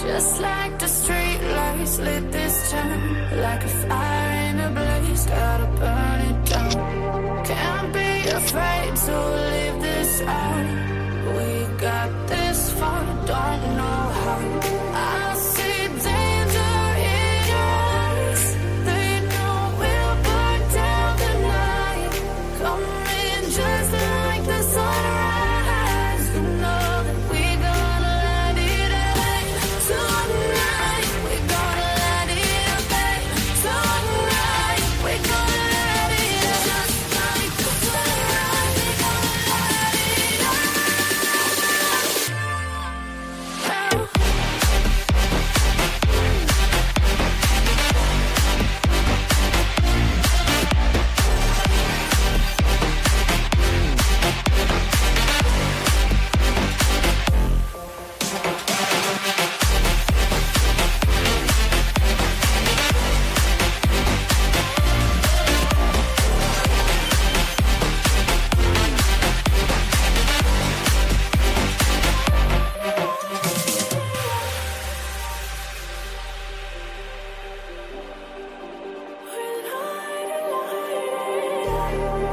Just like the street lights lit this town, like a fire in a blaze, gotta burn it down. Can't be afraid to leave this out. We got this far, don't know how. I see danger in your eyes. They know we'll burn down the night. Coming just like the sunrise. You know that we gonna let it out. Tonight, we gonna let it out. Tonight, we gonna let it out. Just like the sunrise, we gonna let it out.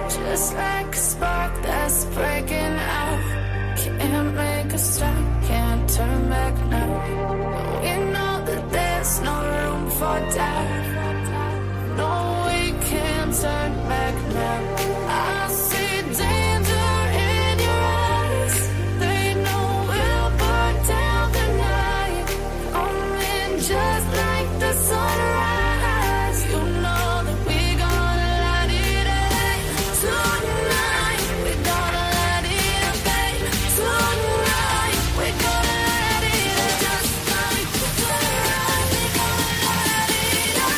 Just like a spark that's breaking out. Can't make a stop, can't turn back now. We know that there's no room for doubt. No, we can't turn back now. I see danger in your eyes. They know we'll burn down the night. Coming just like the sunrise. You know that we gonna let it out. Tonight, we gonna let it out. Tonight, we gonna let it out. Just like the sunrise, we gonna let it out.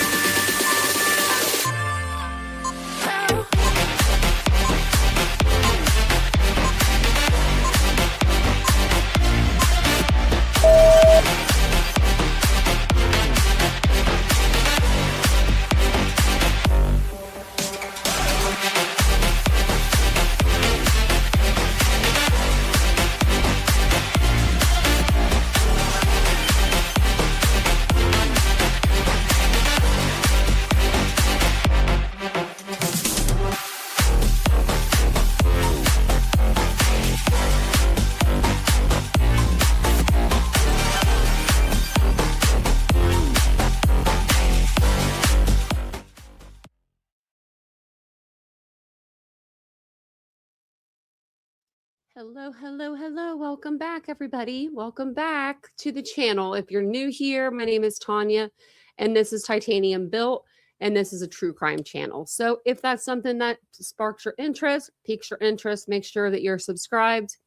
Hello, hello, hello. Welcome back, everybody. Welcome back to the channel. If you're new here, my name is Tanya, and this is Titanium Built, and this is a true crime channel. So if that's something that sparks your interest, piques your interest, make sure that you're subscribed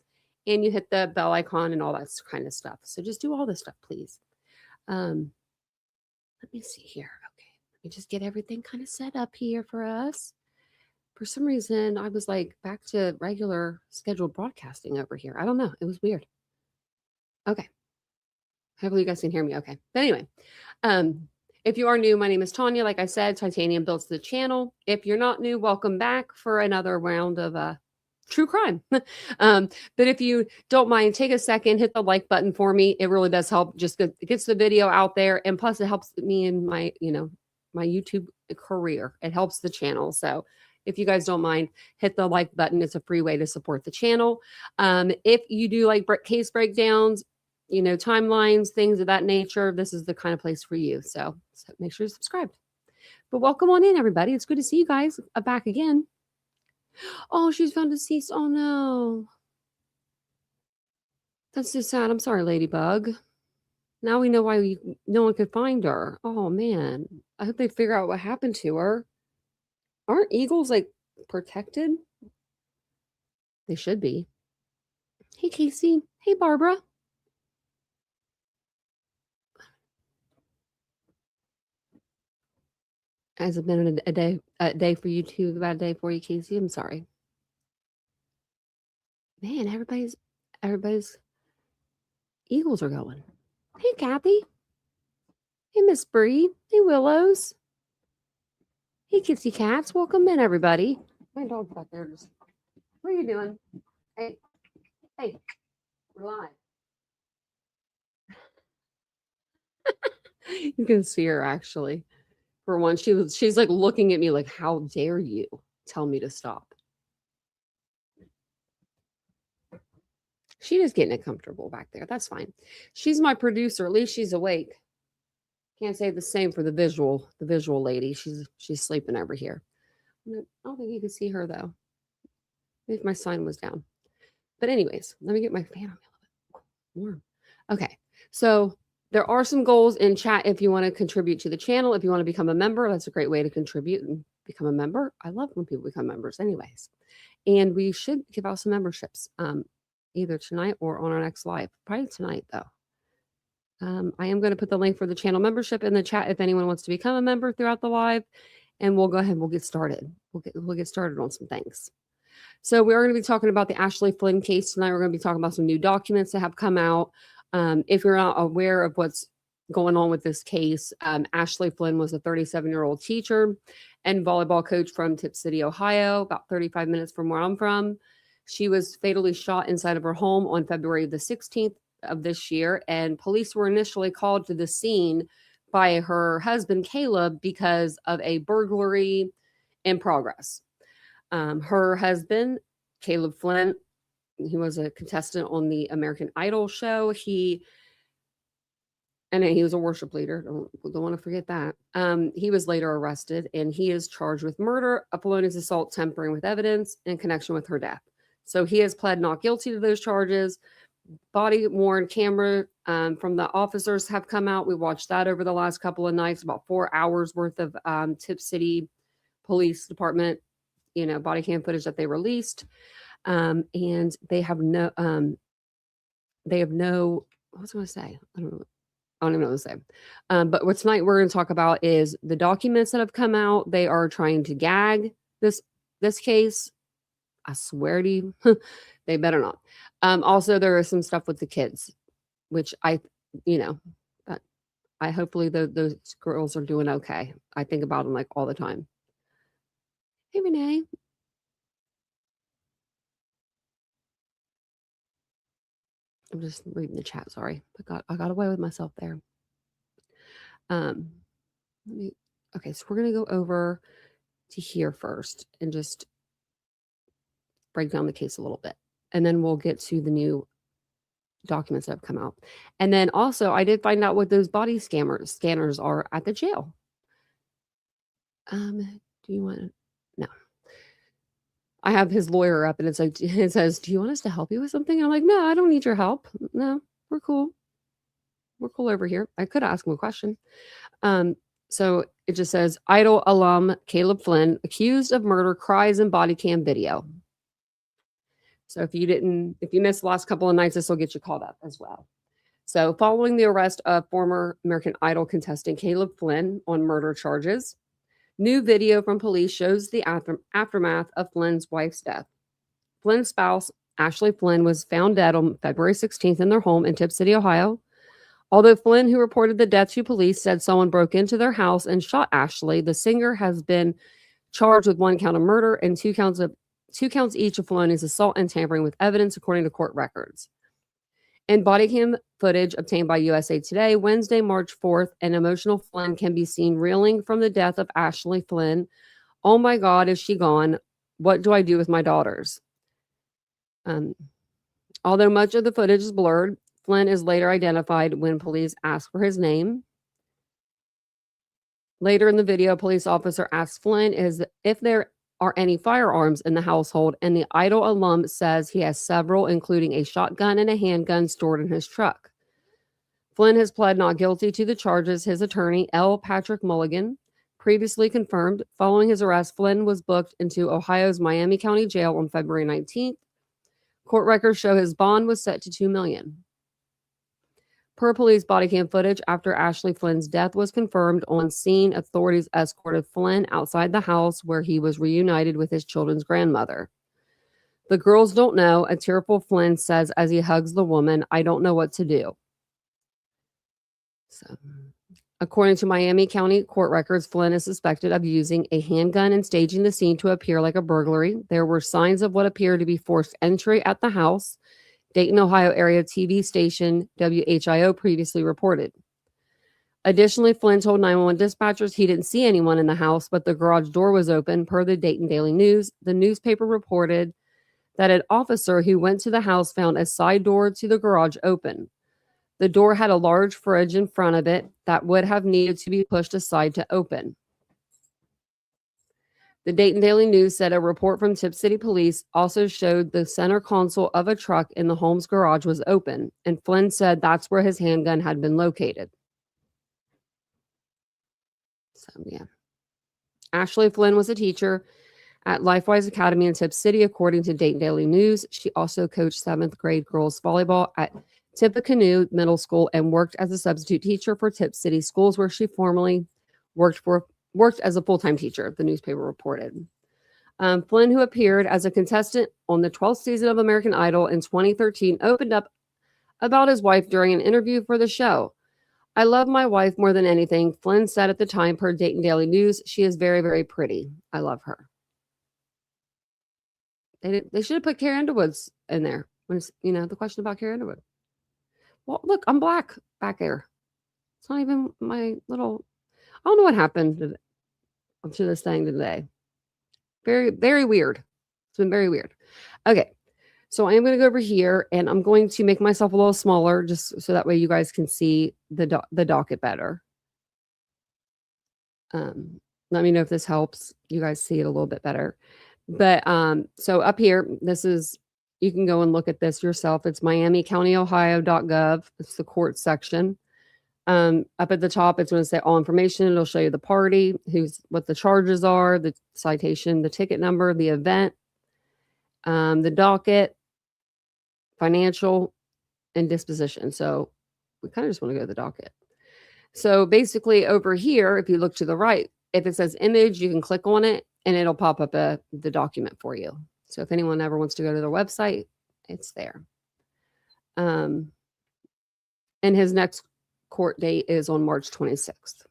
and you hit the bell icon and all that kind of stuff. So just do all this stuff, please. Let me see here. Okay, let me just get everything kind of set up here for us. For some reason, I was like back to regular scheduled broadcasting over here. I don't know. It was weird. Okay. Hopefully you guys can hear me okay. But anyway, if you are new, my name is Tanya. Like I said, Titanium Builds the channel. If you're not new, welcome back for another round of true crime. But if you don't mind, take a second, hit the like button for me. It really does help. Just it gets the video out there, and plus it helps me in my, my YouTube career. It helps the channel. So if you guys don't mind, hit the like button. It's a free way to support the channel. If you do like case breakdowns, timelines, things of that nature, this is the kind of place for you. So make sure you're subscribed. But welcome on in, everybody. It's good to see you guys back again. Oh, she's found deceased. Oh, no. That's so sad. I'm sorry, Ladybug. Now we know why no one could find her. Oh, man. I hope they figure out what happened to her. Aren't eagles, like, protected? They should be. Hey, Casey. Hey, Barbara. Has it been a day for you too? A bad day for you, Casey? I'm sorry. Man, everybody's eagles are going. Hey, Kathy. Hey, Miss Bree. Hey, Willows. Hey, Kitsy Cats. Welcome in, everybody. My dog's back there. What are you doing? Hey, we're live. You can see her actually. For one, she's like looking at me like, how dare you tell me to stop? She is getting it comfortable back there. That's fine. She's my producer. At least she's awake. Can't say the same for the visual lady. She's sleeping over here. I don't think you can see her though. If my sign was down. But anyways, let me get my fan on me a little bit warm. Okay. So there are some goals in chat if you want to contribute to the channel. If you want to become a member, that's a great way to contribute and become a member. I love when people become members anyways. And we should give out some memberships either tonight or on our next live. Probably tonight though. I am going to put the link for the channel membership in the chat if anyone wants to become a member throughout the live. And we'll go ahead and we'll get started. We'll get started on some things. So we are going to be talking about the Ashley Flynn case tonight. We're going to be talking about some new documents that have come out. If you're not aware of what's going on with this case, Ashley Flynn was a 37-year-old teacher and volleyball coach from Tip City, Ohio, about 35 minutes from where I'm from. She was fatally shot inside of her home on February the 16th of this year, and police were initially called to the scene by her husband, Caleb, because of a burglary in progress. Her husband, Caleb Flynn, he was a contestant on the American Idol show. He was a worship leader. Don't want to forget that. He was later arrested, and he is charged with murder, a felonious assault, tampering with evidence in connection with her death. So he has pled not guilty to those charges. Body-worn camera from the officers have come out. We watched that over the last couple of nights, about 4 hours worth of Tip City Police Department, body cam footage that they released. And they have no, what was I going to say? I don't even know what to say. But what tonight we're going to talk about is the documents that have come out. They are trying to gag this case. I swear to you, they better not. Also, there is some stuff with the kids, which hopefully those girls are doing okay. I think about them like all the time. Hey, Renee. I'm just reading the chat. Sorry, I got away with myself there. Okay, so we're gonna go over to here first and just break down the case a little bit, and then we'll get to the new documents that have come out. And then also, I did find out what those body scanners are at the jail. Do you want? No. I have his lawyer up, and it says, "Do you want us to help you with something?" And I'm like, "No, I don't need your help. No, we're cool. We're cool over here." I could ask him a question. So it just says, Idol alum Caleb Flynn accused of murder cries in body cam video. So if you missed the last couple of nights, this will get you caught up as well. So following the arrest of former American Idol contestant Caleb Flynn on murder charges, new video from police shows the aftermath of Flynn's wife's death. Flynn's spouse, Ashley Flynn, was found dead on February 16th in their home in Tip City, Ohio. Although Flynn, who reported the death to police, said someone broke into their house and shot Ashley, the singer has been charged with 1 count of murder and 2 counts each of felonious assault and tampering with evidence, according to court records. In body cam footage obtained by USA Today, Wednesday, March 4th, an emotional Flynn can be seen reeling from the death of Ashley Flynn. "Oh my God, is she gone? What do I do with my daughters?" Although much of the footage is blurred, Flynn is later identified when police ask for his name. Later in the video, a police officer asks Flynn if there are any firearms in the household, and the Idol alum says he has several, including a shotgun and a handgun stored in his truck. Flynn has pled not guilty to the charges. His attorney, L. Patrick Mulligan, previously confirmed. Following his arrest, Flynn was booked into Ohio's Miami County Jail on February 19th. Court records show his bond was set to $2 million. Per police body cam footage, after Ashley Flynn's death was confirmed on scene, authorities escorted Flynn outside the house where he was reunited with his children's grandmother. "The girls don't know," a tearful Flynn says as he hugs the woman. "I don't know what to do." So, according to Miami County court records, Flynn is suspected of using a handgun and staging the scene to appear like a burglary. There were signs of what appeared to be forced entry at the house. Dayton, Ohio area TV station WHIO previously reported. Additionally, Flynn told 911 dispatchers he didn't see anyone in the house, but the garage door was open. Per the Dayton Daily News, the newspaper reported that an officer who went to the house found a side door to the garage open. The door had a large fridge in front of it that would have needed to be pushed aside to open. The Dayton Daily News said a report from Tip City Police also showed the center console of a truck in the home's garage was open, and Flynn said that's where his handgun had been located. So, yeah. Ashley Flynn was a teacher at Lifewise Academy in Tip City, according to Dayton Daily News. She also coached 7th grade girls volleyball at Tippecanoe Middle School and worked as a substitute teacher for Tip City Schools, where she formerly worked as a full-time teacher, the newspaper reported. Flynn, who appeared as a contestant on the 12th season of American Idol in 2013, opened up about his wife during an interview for the show. "I love my wife more than anything," Flynn said at the time, per Dayton Daily News. "She is very, very pretty. I love her." They should have put Carrie Underwood's in there. When it's, the question about Carrie Underwood. Well, look, I'm black back there. It's not even my little. I don't know what happened to this thing today. Very, very weird. It's been very weird. Okay, so I am going to go over here, and I'm going to make myself a little smaller, just so that way you guys can see the docket better. Let me know if this helps you guys see it a little bit better. But so up here, you can go and look at this yourself. It's miamicounty.ohio.gov. It's the court section. Up at the top, it's going to say all information. It'll show you the party, what the charges are, the citation, the ticket number, the event, the docket, financial, and disposition. So we kind of just want to go to the docket. So basically over here, if you look to the right, if it says image, you can click on it and it'll pop up the document for you. So if anyone ever wants to go to their website, it's there. And his next court date is on March 26th.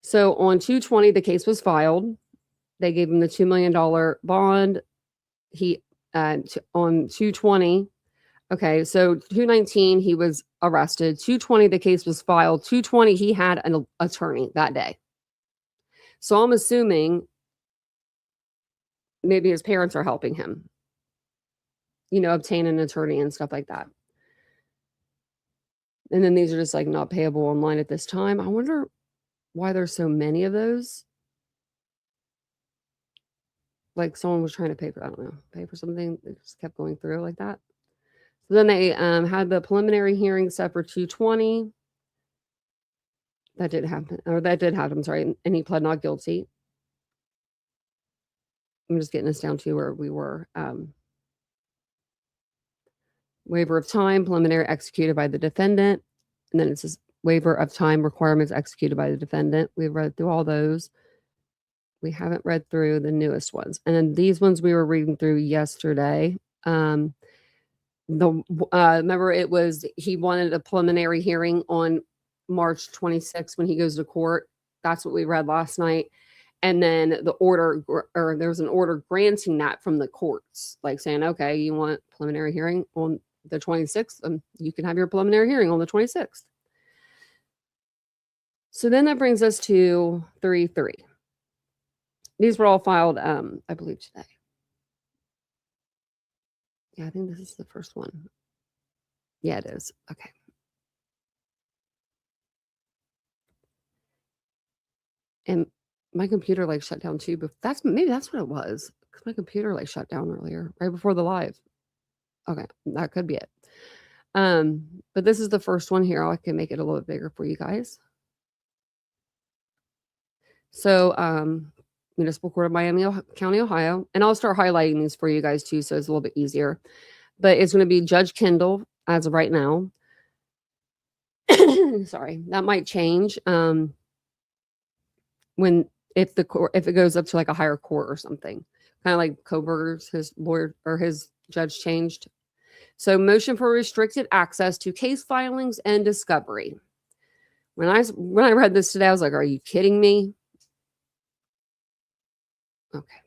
So on 2/20, the case was filed. They gave him the $2 million bond. On 2/20, okay, so 2/19, he was arrested. 2/20, the case was filed. 2/20, he had an attorney that day. So I'm assuming maybe his parents are helping him, obtain an attorney and stuff like that. And then these are just like not payable online at this time. I wonder why there's so many of those. Like someone was trying to pay for something. They just kept going through like that. So then they had the preliminary hearing set for 2/20. That did happen, sorry. And he pled not guilty. I'm just getting us down to where we were. Waiver of time, preliminary executed by the defendant. And then it says waiver of time requirements executed by the defendant. We've read through all those. We haven't read through the newest ones. And then these ones we were reading through yesterday. Remember he wanted a preliminary hearing on March 26th when he goes to court. That's what we read last night. And then there was an order granting that from the courts, like saying, okay, you want preliminary hearing on the 26th, and you can have your preliminary hearing on the 26th. So then that brings us to 3/3. These were all filed, I believe, today. Yeah, I think this is the first one. Yeah, it is. Okay. And my computer shut down too, but maybe that's what it was. Because my computer shut down earlier, right before the live. Okay, that could be it. But this is the first one here. I can make it a little bit bigger for you guys. So, Municipal Court of Miami County, Ohio. And I'll start highlighting these for you guys too, so it's a little bit easier. But it's going to be Judge Kendall as of right now. Sorry, that might change if it goes up to a higher court or something. Kind of like Koberger's, his lawyer or his judge changed. So motion for restricted access to case filings and discovery. When I read this today, I was like, are you kidding me? Okay.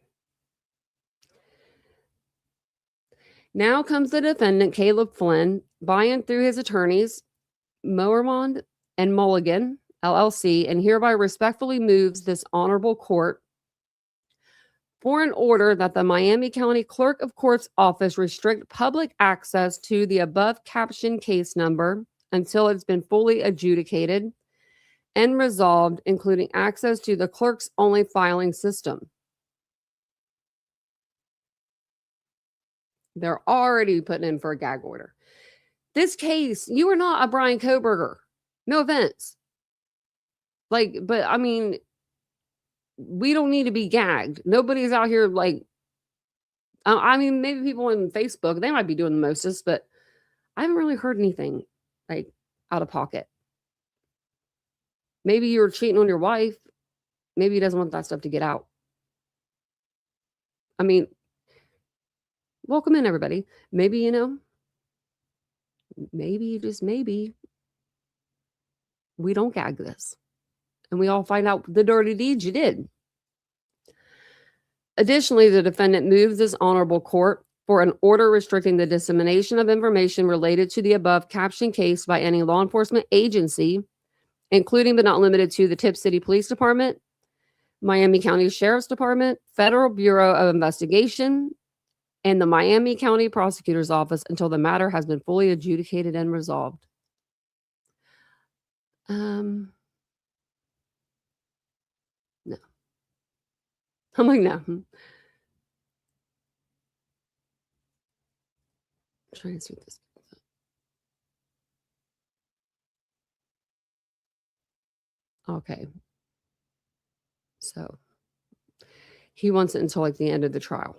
Now comes the defendant, Caleb Flynn, by and through his attorneys, Moermond and Mulligan, LLC, and hereby respectfully moves this honorable court for an order that the Miami County Clerk of Court's office restrict public access to the above captioned case number until it's been fully adjudicated and resolved, including access to the clerk's only filing system. They're already putting in for a gag order. This case, you are not a Brian Koberger. No offense. But I mean, we don't need to be gagged. Nobody's out here I mean, maybe people on Facebook, they might be doing the mostest, but I haven't really heard anything out of pocket. Maybe you're cheating on your wife. Maybe he doesn't want that stuff to get out. I mean, welcome in, everybody. Maybe, just maybe, we don't gag this. And we all find out the dirty deeds you did. Additionally, the defendant moves this honorable court for an order restricting the dissemination of information related to the above captioned case by any law enforcement agency, including but not limited to the Tip City Police Department, Miami County Sheriff's Department, Federal Bureau of Investigation, and the Miami County Prosecutor's Office until the matter has been fully adjudicated and resolved. No. I'm like, no. I'm trying to see what this is. Okay. So he wants it until the end of the trial.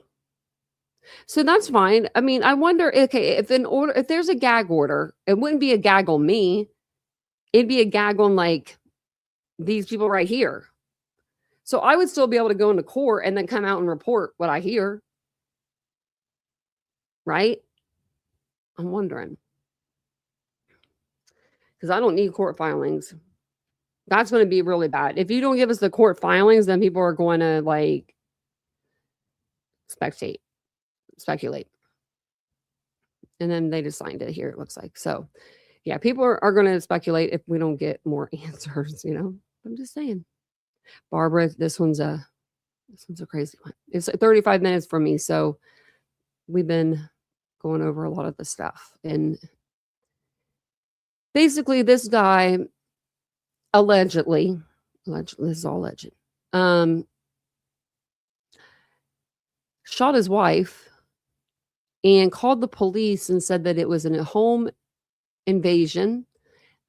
So that's fine. I mean, I wonder, okay, if there's a gag order, it wouldn't be a gag on me. It'd be a gag on these people right here. So I would still be able to go into court and then come out and report what I hear. Right? I'm wondering. Because I don't need court filings. That's going to be really bad. If you don't give us the court filings, then people are going to speculate. And then they just signed it here, it looks like. So yeah, people are going to speculate if we don't get more answers, I'm just saying. Barbara, this one's a crazy one. It's 35 minutes from me, so we've been going over a lot of the stuff. And basically this guy allegedly, this is all alleged, shot his wife and called the police and said that it was a home invasion.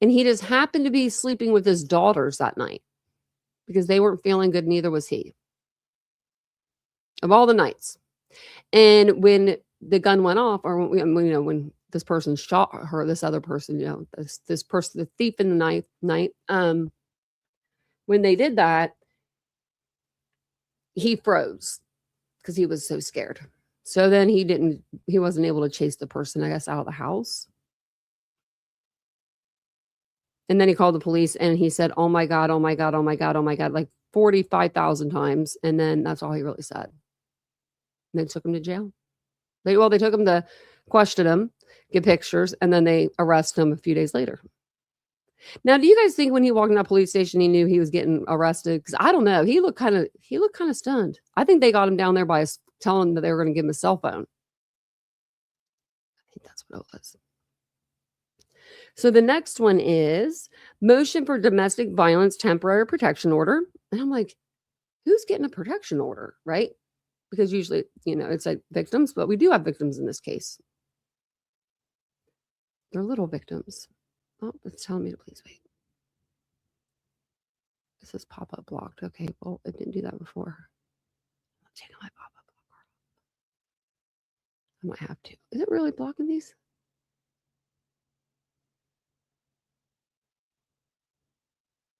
And he just happened to be sleeping with his daughters that night because they weren't feeling good. Neither was he. Of all the nights. And when the gun went off, or when this person shot her, this other person, this person, the thief in the night, when they did that, he froze because he was so scared. So then he wasn't able to chase the person, I guess, out of the house. And then he called the police and he said, "Oh my God, oh my God, oh my God, oh my God," like 45,000 times. And then that's all he really said. And they took him to jail. They took him to question him, get pictures, and then they arrest him a few days later. Now, do you guys think when he walked in that police station, he knew he was getting arrested? Because I don't know. He looked kind of stunned. I think they got him down there by telling him that they were going to give him a cell phone. I think that's what it was. So the next one is motion for domestic violence temporary protection order. And I'm like, who's getting a protection order, right? Because usually, it's victims, but we do have victims in this case. They're little victims. Oh, it's telling me to please wait. It says pop-up blocked. Okay, well, it didn't do that before. I'm taking my pop-up blocker. I might have to. Is it really blocking these?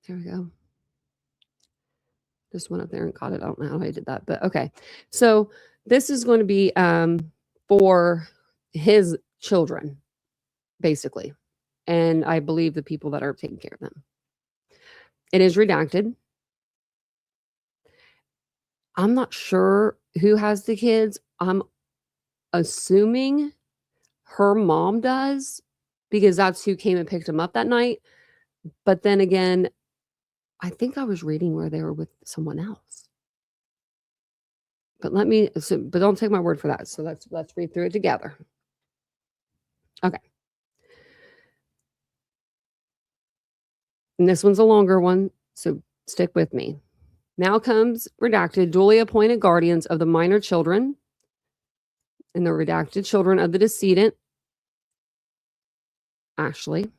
There we go. Just went up there and caught it. I don't know how I did that, but okay. So this is going to be for his children, basically. And I believe the people that are taking care of them. It is redacted. I'm not sure who has the kids. I'm assuming her mom does, because that's who came and picked him up that night. But then again, I think I was reading where they were with someone else. But but don't take my word for that. So let's read through it together. Okay. And this one's a longer one, so stick with me. Now comes redacted duly appointed guardians of the minor children and the redacted children of the decedent, Ashley.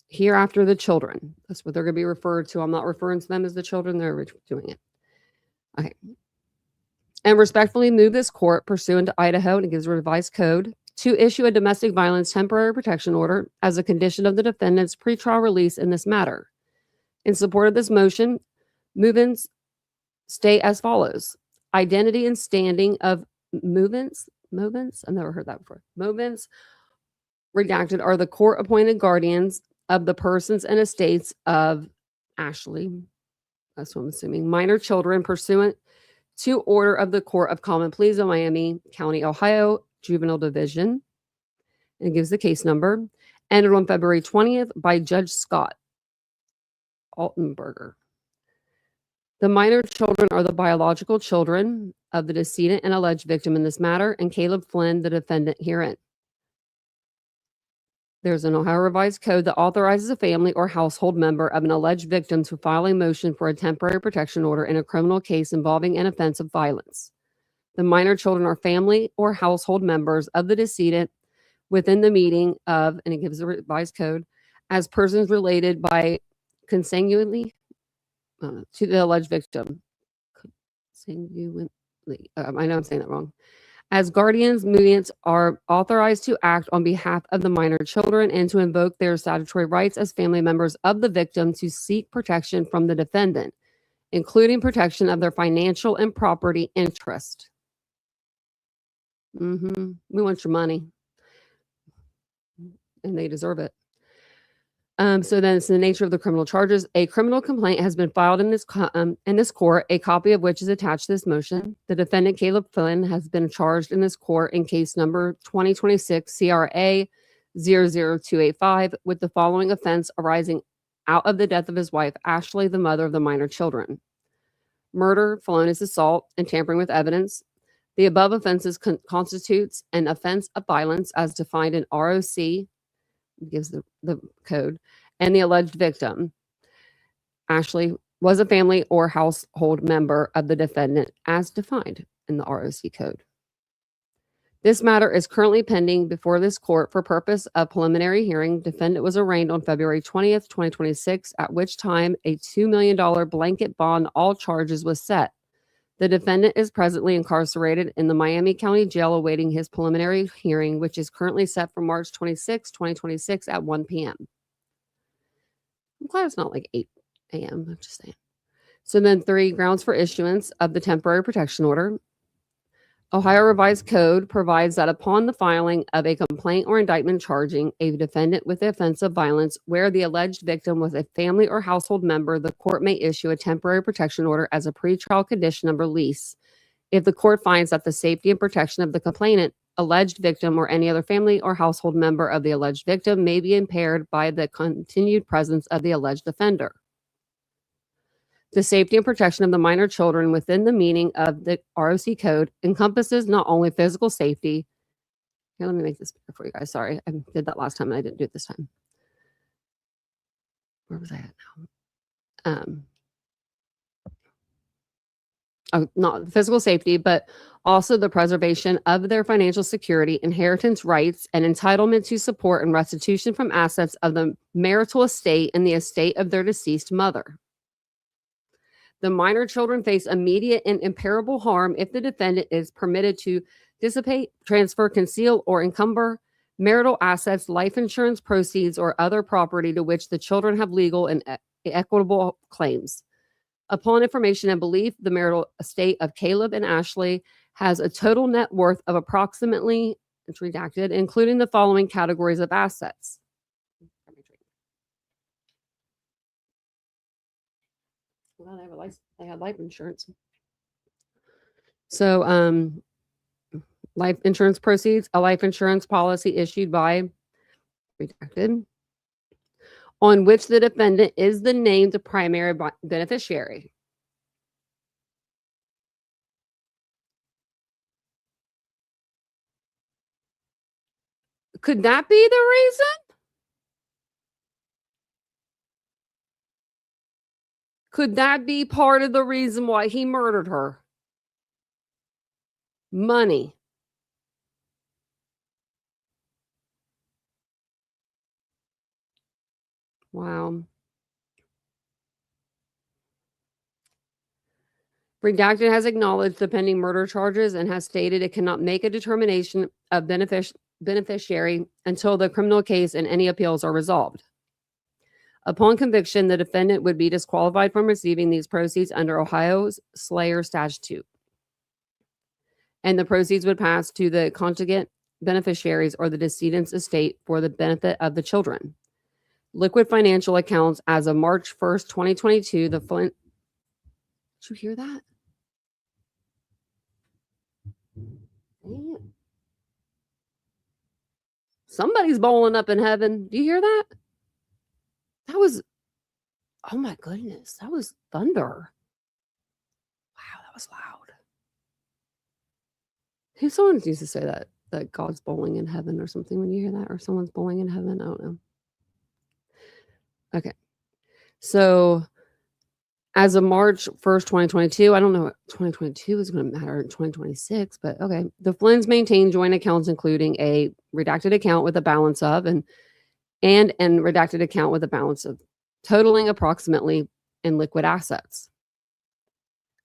Hereafter, the children. That's what they're going to be referred to. I'm not referring to them as the children. They're doing it. Okay. And respectfully move this court pursuant to Idaho, and it gives a revised code, to issue a domestic violence temporary protection order as a condition of the defendant's pretrial release in this matter. In support of this motion, move-ins state as follows. Identity and standing of move-ins, I've never heard that before. Move-ins redacted are the court-appointed guardians of the persons and estates of Ashley, that's what I'm assuming, minor children pursuant to order of the Court of Common Pleas of Miami County, Ohio, Juvenile Division. And it gives the case number. Entered on February 20th by Judge Scott Altenberger. The minor children are the biological children of the decedent and alleged victim in this matter, and Caleb Flynn, the defendant herein. There's an Ohio Revised Code that authorizes a family or household member of an alleged victim to file a motion for a temporary protection order in a criminal case involving an offense of violence. The minor children are family or household members of the decedent within the meaning of, and it gives a revised code, as persons related by consanguinely to the alleged victim. Consanguinely, I know I'm saying that wrong. As guardians, movements are authorized to act on behalf of the minor children and to invoke their statutory rights as family members of the victim to seek protection from the defendant, including protection of their financial and property interest. We want your money, and they deserve it. So then it's the nature of the criminal charges. A criminal complaint has been filed in this court, a copy of which is attached to this motion. The defendant, Caleb Flynn, has been charged in this court in case number 2026 CRA 00285 with the following offense arising out of the death of his wife, Ashley, the mother of the minor children: murder, felonious assault, and tampering with evidence. The above offenses constitutes an offense of violence as defined in ROC, gives the code, and the alleged victim, Ashley, was a family or household member of the defendant as defined in the ROC code. This matter is currently pending before this court for purpose of preliminary hearing. Defendant was arraigned on February 20th, 2026, at which time a $2 million blanket bond, all charges, was set. The defendant is presently incarcerated in the Miami County Jail awaiting his preliminary hearing, which is currently set for March 26, 2026 at 1 p.m. I'm glad it's not like 8 a.m. I'm just saying. So then 3 grounds for issuance of the temporary protection order. Ohio Revised Code provides that upon the filing of a complaint or indictment charging a defendant with the offense of violence where the alleged victim was a family or household member, the court may issue a temporary protection order as a pretrial condition of release if the court finds that the safety and protection of the complainant, alleged victim, or any other family or household member of the alleged victim may be impaired by the continued presence of the alleged offender. The safety and protection of the minor children within the meaning of the ROC code encompasses not only physical safety. Here, let me make this better for you guys. Sorry, I did that last time and I didn't do it this time. Where was I at now? Not physical safety, but also the preservation of their financial security, inheritance rights, and entitlement to support and restitution from assets of the marital estate and the estate of their deceased mother. The minor children face immediate and irreparable harm if the defendant is permitted to dissipate, transfer, conceal, or encumber marital assets, life insurance proceeds, or other property to which the children have legal and equitable claims. Upon information and belief, the marital estate of Caleb and Ashley has a total net worth of approximately, it's redacted, including the following categories of assets. Well, they have life insurance. So, life insurance proceeds, a life insurance policy issued by redacted. on which the defendant is the named primary beneficiary. Could that be the reason? Could that be part of the reason why he murdered her? Money. Wow. Redacted has acknowledged the pending murder charges and has stated it cannot make a determination of beneficiary until the criminal case and any appeals are resolved. Upon conviction, the defendant would be disqualified from receiving these proceeds under Ohio's Slayer Statute, and the proceeds would pass to the contingent beneficiaries or the decedent's estate for the benefit of the children. Liquid financial accounts as of March 1st, 2022, the Flynn... Did you hear that? Damn. Somebody's bowling up in heaven. Do you hear that? That was, oh my goodness, that was thunder. Wow, that was loud. Someone used to say that God's bowling in heaven or something when you hear that, or someone's bowling in heaven. I don't know. Okay. So as of March 1st, 2022, I don't know what 2022 is going to matter in 2026, but okay. The Flynns maintain joint accounts, including a redacted account with a balance of and redacted account with a balance of, totaling approximately in liquid assets.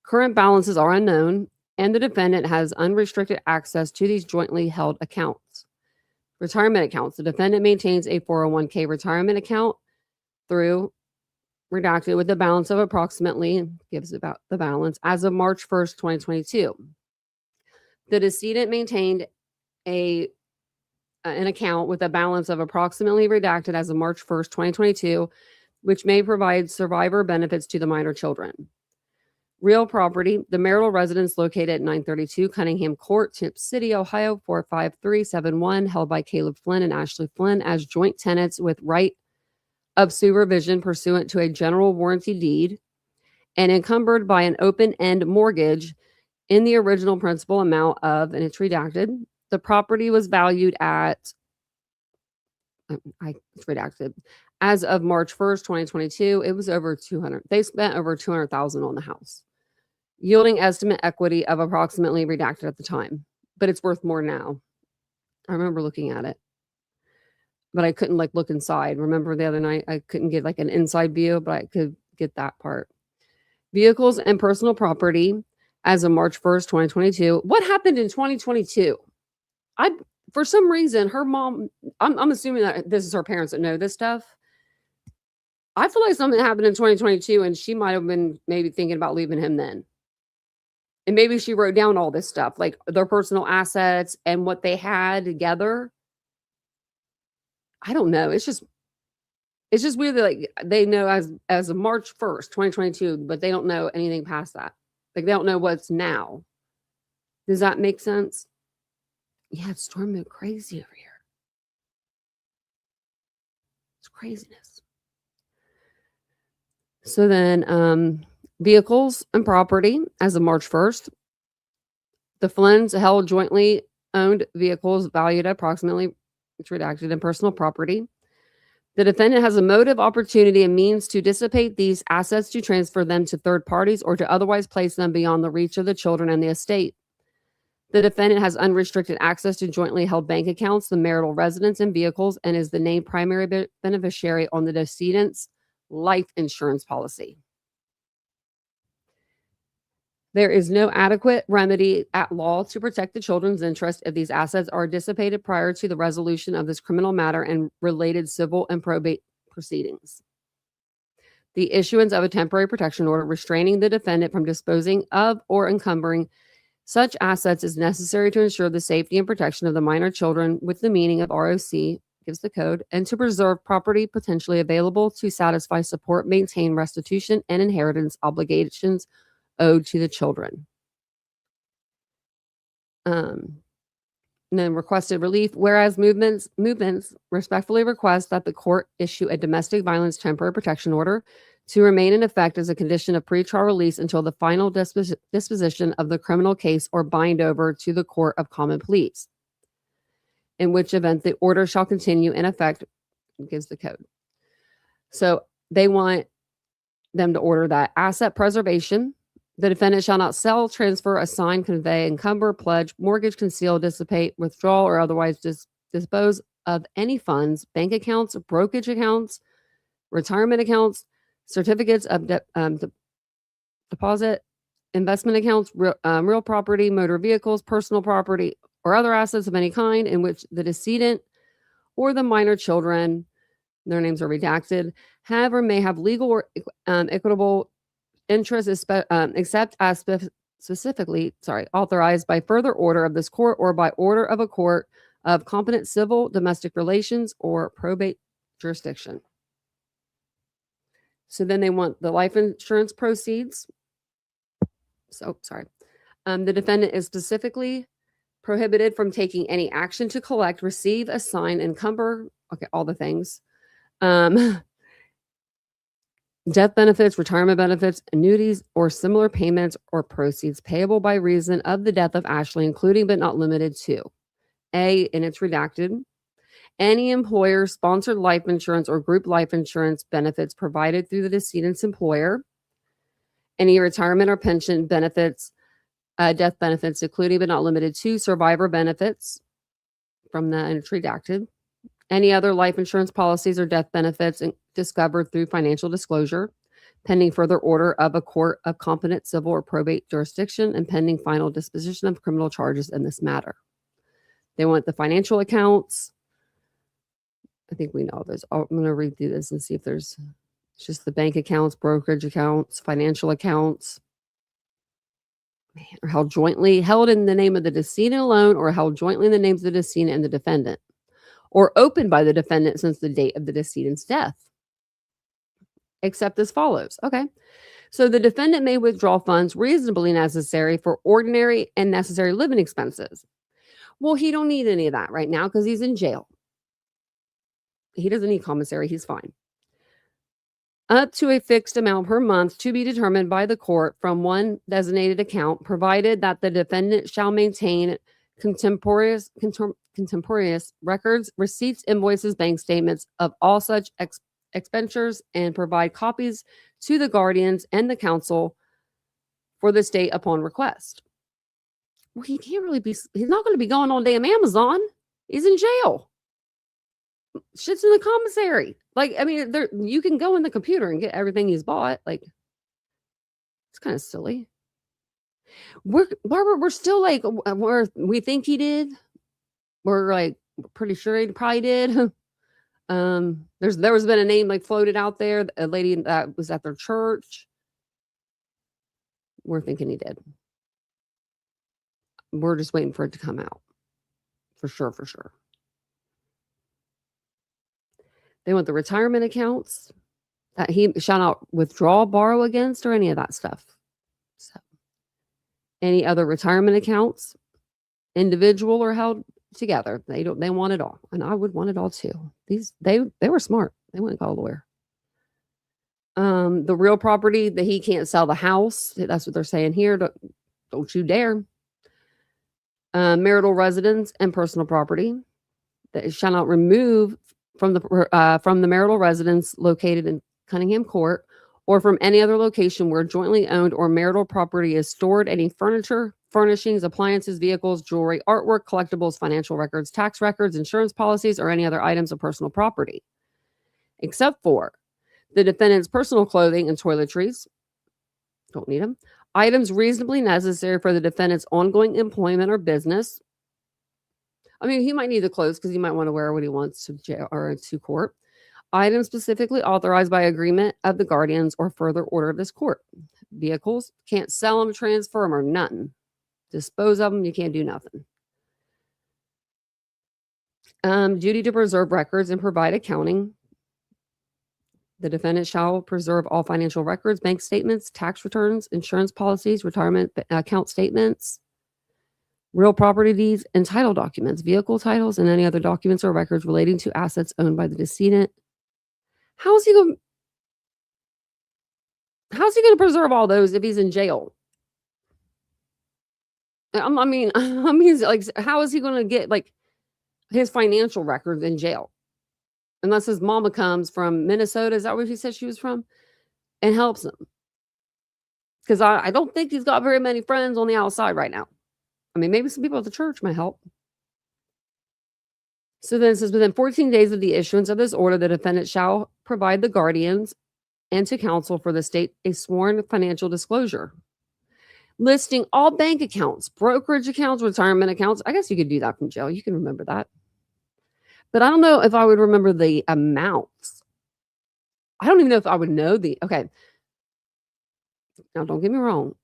Current balances are unknown, and the defendant has unrestricted access to these jointly held accounts. Retirement accounts. The defendant maintains a 401k retirement account through redacted with a balance of approximately, gives about the balance, as of March 1st, 2022. The decedent maintained an account with a balance of approximately redacted as of March 1st, 2022, which may provide survivor benefits to the minor children. Real property, the marital residence located at 932 Cunningham Court, Tip City, Ohio, 45371, held by Caleb Flynn and Ashley Flynn as joint tenants with right of supervision pursuant to a general warranty deed and encumbered by an open-end mortgage in the original principal amount of, and it's redacted, the property was valued at, it's redacted, as of March 1st, 2022, it was over 200. They spent over 200,000 on the house, yielding estimate equity of approximately redacted at the time, but it's worth more now. I remember looking at it, but I couldn't look inside. Remember the other night, I couldn't get an inside view, but I could get that part. Vehicles and personal property as of March 1st, 2022. What happened in 2022? For some reason, her mom, I'm assuming that this is her parents that know this stuff. I feel like something happened in 2022 and she might have been maybe thinking about leaving him then. And maybe she wrote down all this stuff, like their personal assets and what they had together. I don't know. It's just weird that they know as of March 1st, 2022, but they don't know anything past that. They don't know what's now. Does that make sense? Yeah, it's storming crazy over here. It's craziness. So then vehicles and property as of March 1st. The Flynns held jointly owned vehicles valued at approximately, it's redacted, in personal property. The defendant has a motive, opportunity, and means to dissipate these assets, to transfer them to third parties, or to otherwise place them beyond the reach of the children and the estate. The defendant has unrestricted access to jointly held bank accounts, the marital residence, and vehicles, and is the named primary beneficiary on the decedent's life insurance policy. There is no adequate remedy at law to protect the children's interest if these assets are dissipated prior to the resolution of this criminal matter and related civil and probate proceedings. The issuance of a temporary protection order restraining the defendant from disposing of or encumbering such assets is necessary to ensure the safety and protection of the minor children with the meaning of ROC, gives the code, and to preserve property potentially available to satisfy, support, maintain, restitution, and inheritance obligations owed to the children. And then requested relief, whereas movements respectfully request that the court issue a domestic violence temporary protection order to remain in effect as a condition of pretrial release until the final disposition of the criminal case or bind over to the Court of Common Pleas, in which event the order shall continue in effect, gives the code. So they want them to order that asset preservation. The defendant shall not sell, transfer, assign, convey, encumber, pledge, mortgage, conceal, dissipate, withdraw, or otherwise dispose of any funds, bank accounts, brokerage accounts, retirement accounts, certificates of deposit, investment accounts, real property, motor vehicles, personal property, or other assets of any kind in which the decedent or the minor children, their names are redacted, have or may have legal or equitable interest, except as specifically authorized by further order of this court or by order of a court of competent civil, domestic relations, or probate jurisdiction. So then they want the life insurance proceeds. The defendant is specifically prohibited from taking any action to collect, receive, assign, encumber, all the things. Death benefits, retirement benefits, annuities, or similar payments or proceeds payable by reason of the death of Ashley, including but not limited to A, and it's redacted, any employer-sponsored life insurance or group life insurance benefits provided through the decedent's employer, any retirement or pension benefits, death benefits, including but not limited to survivor benefits from the, and it's redacted, any other life insurance policies or death benefits discovered through financial disclosure, pending further order of a court of competent civil or probate jurisdiction, and pending final disposition of criminal charges in this matter. They want the financial accounts. I think we know those. I'm going to read through this and see if there's just the bank accounts, brokerage accounts, financial accounts. Are held in the name of the decedent alone, or held jointly in the names of the decedent and the defendant, or opened by the defendant since the date of the decedent's death, except as follows. Okay. So the defendant may withdraw funds reasonably necessary for ordinary and necessary living expenses. Well, he don't need any of that right now because he's in jail. He doesn't need commissary. He's fine. Up to a fixed amount per month to be determined by the court from one designated account, provided that the defendant shall maintain contemporaneous records, receipts, invoices, bank statements of all such expenditures, and provide copies to the guardians and the counsel for the state upon request. Well, he can't really be, he's not going to be going on damn Amazon. He's in jail. Shit's in the commissary. Like, I mean, you can go in the computer and get everything he's bought. Like, it's kind of silly. Barbara, we're still like, we think he did. We're like pretty sure he probably did. There was been a name like floated out there, a lady that was at their church. We're thinking he did. We're just waiting for it to come out. For sure. They want the retirement accounts that he shall not withdraw, borrow against, or any of that stuff. So, any other retirement accounts, individual or held together, they want it all, and I would want it all too. They were smart. They went and got a lawyer. The real property that he can't sell the house. That's what they're saying here. Don't you dare. Marital residence and personal property that it shall not remove from the marital residence located in Cunningham Court, or from any other location where jointly owned or marital property is stored, any furniture, furnishings, appliances, vehicles, jewelry, artwork, collectibles, financial records, tax records, insurance policies, or any other items of personal property, except for the defendant's personal clothing and toiletries. Don't need them. Items reasonably necessary for the defendant's ongoing employment or business. I mean, he might need the clothes because he might want to wear what he wants to jail or to court. Items specifically authorized by agreement of the guardians or further order of this court. Vehicles, can't sell them, transfer them, or nothing. Dispose of them, you can't do nothing. Duty to preserve records and provide accounting. The defendant shall preserve all financial records, bank statements, tax returns, insurance policies, retirement account statements. real property deeds and title documents, vehicle titles, and any other documents or records relating to assets owned by the decedent. How's he going to preserve all those if he's in jail? I mean, like, how is he going to get like his financial records in jail? Unless his mama comes from Minnesota, is that where she said she was from, and helps him? Because I don't think he's got very many friends on the outside right now. I mean, maybe some people at the church might help. So then it says, within 14 days of the issuance of this order, the defendant shall provide the guardians and to counsel for the state a sworn financial disclosure listing all bank accounts, brokerage accounts, retirement accounts. I guess you could do that from jail. You can remember that. But I don't know if I would remember the amounts. I don't even know if I would know okay. Now, don't get me wrong.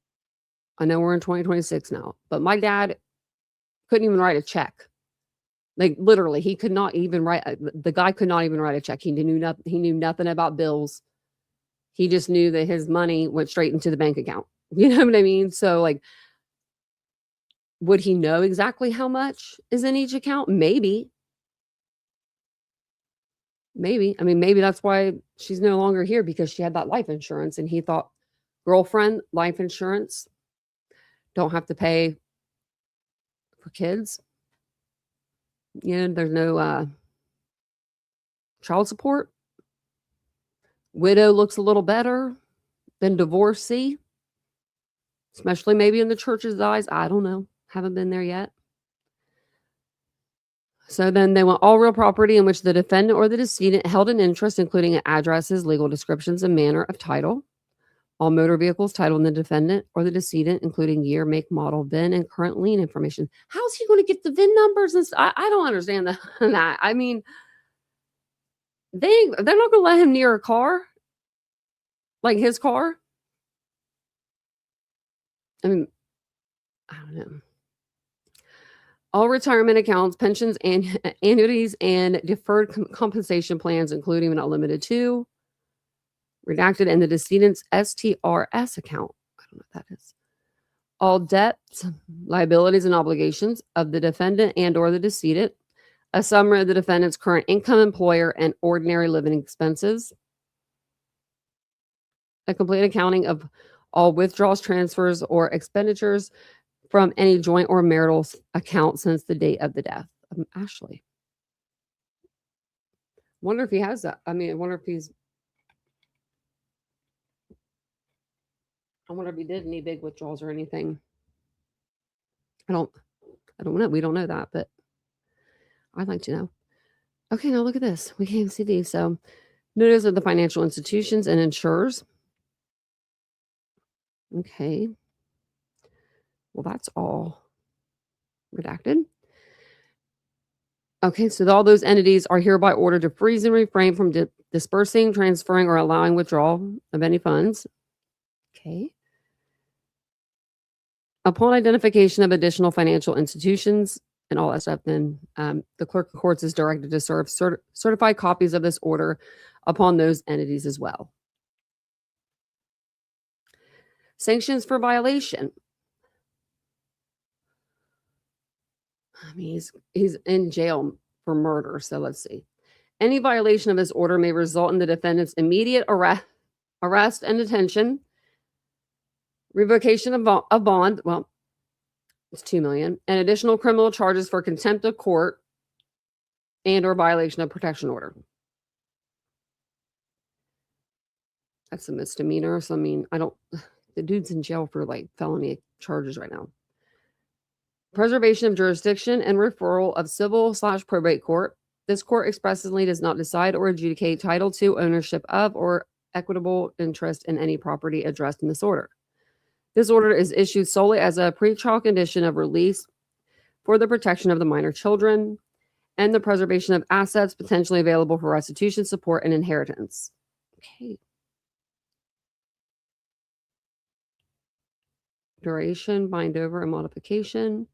I know we're in 2026 now, but my dad couldn't even write a check. Like, literally, he could not even write. The guy could not even write a check. He knew nothing. He knew nothing about bills. He just knew that his money went straight into the bank account. You know what I mean? So, like, would he know exactly how much is in each account? Maybe. I mean, maybe that's why she's no longer here, because she had that life insurance, and he thought, girlfriend, life insurance, don't have to pay for kids. You know, there's no child support. Widow looks a little better than divorcee, especially maybe in the church's eyes. I don't know. Haven't been there yet. So then they want all real property in which the defendant or the decedent held an interest, including addresses, legal descriptions, and manner of title. All motor vehicles titled in the defendant or the decedent, including year, make, model, VIN, and current lien information. How's he going to get the VIN numbers? And I don't understand that. I mean, they're not going to let him near a car, like his car. I mean, I don't know. All retirement accounts, pensions, and annuities, and deferred compensation plans, including but not limited to, redacted in the decedent's STRS account. I don't know what that is. All debts, liabilities, and obligations of the defendant and or the decedent. A summary of the defendant's current income, employer, and ordinary living expenses. A complete accounting of all withdrawals, transfers, or expenditures from any joint or marital account since the date of the death of Ashley. Wonder if he has that. I mean, I wonder if he did any big withdrawals or anything. I don't know. We don't know that, but I'd like to know. Okay, now look at this. We can't even see these. So, notice of the financial institutions and insurers. Okay. Well, that's all redacted. Okay, so all those entities are hereby ordered to freeze and refrain from dispersing, transferring, or allowing withdrawal of any funds. Okay. Upon identification of additional financial institutions and all that stuff, then the clerk of courts is directed to serve certified copies of this order upon those entities as well. Sanctions for violation. I mean, he's in jail for murder. So let's see. Any violation of this order may result in the defendant's immediate arrest and detention, revocation of bond. Well, it's $2 million, and additional criminal charges for contempt of court and or violation of protection order. That's a misdemeanor. So I mean, the dude's in jail for like felony charges right now. Preservation of jurisdiction and referral of civil/probate court. This court expressly does not decide or adjudicate title to, ownership of, or equitable interest in any property addressed in this order. This order is issued solely as a pretrial condition of release for the protection of the minor children and the preservation of assets potentially available for restitution, support, and inheritance. Okay. Duration, bind over, and modification.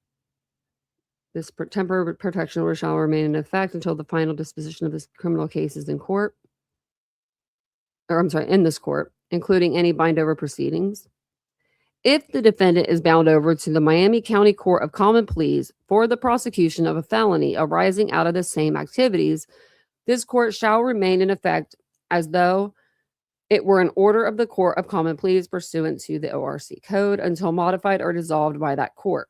This temporary protection order shall remain in effect until the final disposition of this criminal case is in court. In this court, including any bind over proceedings. if the defendant is bound over to the Miami County Court of Common Pleas for the prosecution of a felony arising out of the same activities, this court shall remain in effect as though it were an order of the Court of Common Pleas pursuant to the ORC code until modified or dissolved by that court.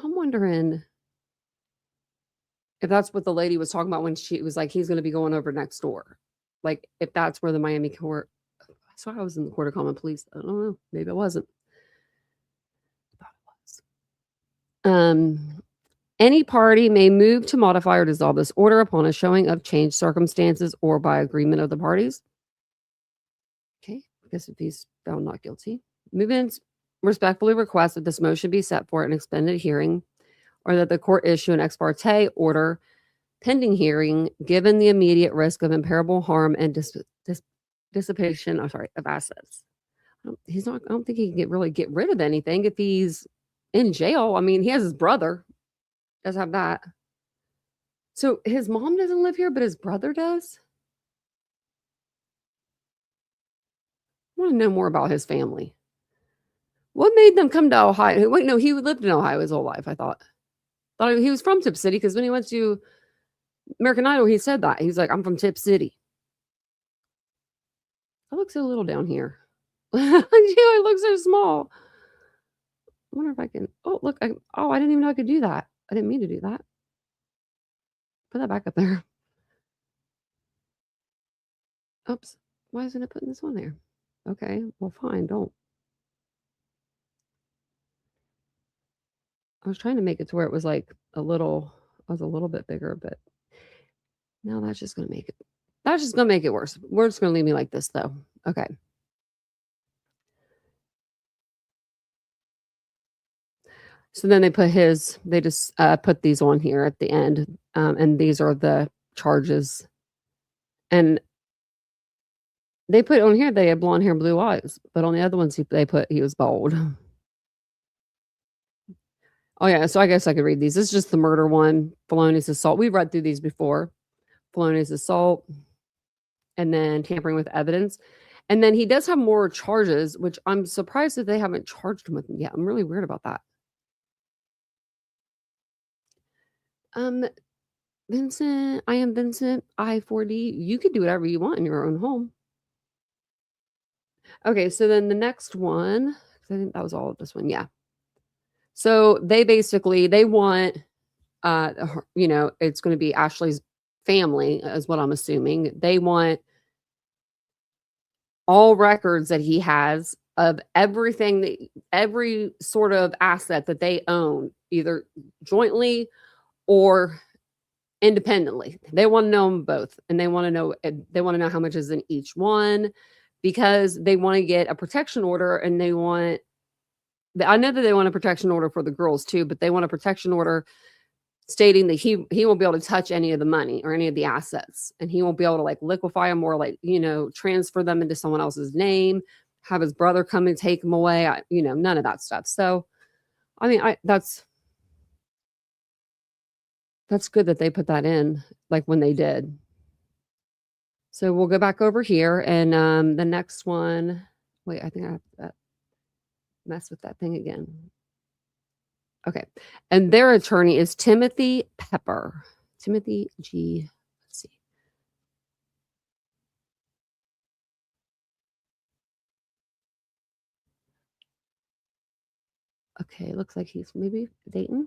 I'm wondering if that's what the lady was talking about when she was like, he's going to be going over next door. Like, if that's where the Miami court, I swear I was in the Court of Common Pleas. I don't know. Maybe it wasn't. I thought it was. Any party may move to modify or dissolve this order upon a showing of changed circumstances or by agreement of the parties. Okay, I guess if he's found not guilty. Movements respectfully request that this motion be set for an extended hearing or that the court issue an ex parte order pending hearing given the immediate risk of irreparable harm and dissipation of assets. I don't think he can really get rid of anything if he's in jail. I mean, he has his brother. Does have that. So his mom doesn't live here, but his brother does? I want to know more about his family. What made them come to Ohio? Wait, no, he lived in Ohio his whole life, I thought. Thought he was from Tip City because when he went to American Idol, he said that. He's like, I'm from Tip City. I look so little down here. I look so small. I wonder if I can. Oh, look. I didn't even know I could do that. I didn't mean to do that. Put that back up there. Oops. Why isn't it putting this on there? Okay. Well, fine. Don't. I was trying to make it to where it was like I was a little bit bigger, but now that's just going to make it worse. We're just going to leave me like this though. Okay. So then they just put these on here at the end. And these are the charges. And they put on here, they had blonde hair, blue eyes, but on the other ones they put he was bald. Oh yeah, so I guess I could read these. This is just the murder one, felonious assault. We've read through these before. Felonious assault, and then tampering with evidence. And then he does have more charges, which I'm surprised that they haven't charged him with yet. I'm really weird about that. Vincent, I am Vincent, I-4D. You could do whatever you want in your own home. Okay, so then the next one, I think that was all of this one. Yeah. So they want, it's going to be Ashley's family, is what I'm assuming. They want all records that he has of everything, every sort of asset that they own, either jointly or independently. They want to know them both, and they want to know how much is in each one, because they want to get a protection order, and I know that they want a protection order for the girls too, but they want a protection order stating that he won't be able to touch any of the money or any of the assets, and he won't be able to like liquefy them or like, transfer them into someone else's name, have his brother come and take them away. None of that stuff. So, I mean, that's good that they put that in, like when they did. So we'll go back over here, and the next one, wait, I think I have to mess with that thing again. Okay. And their attorney is Timothy Pepper. Timothy G. Let's see. Okay, looks like he's maybe Dayton.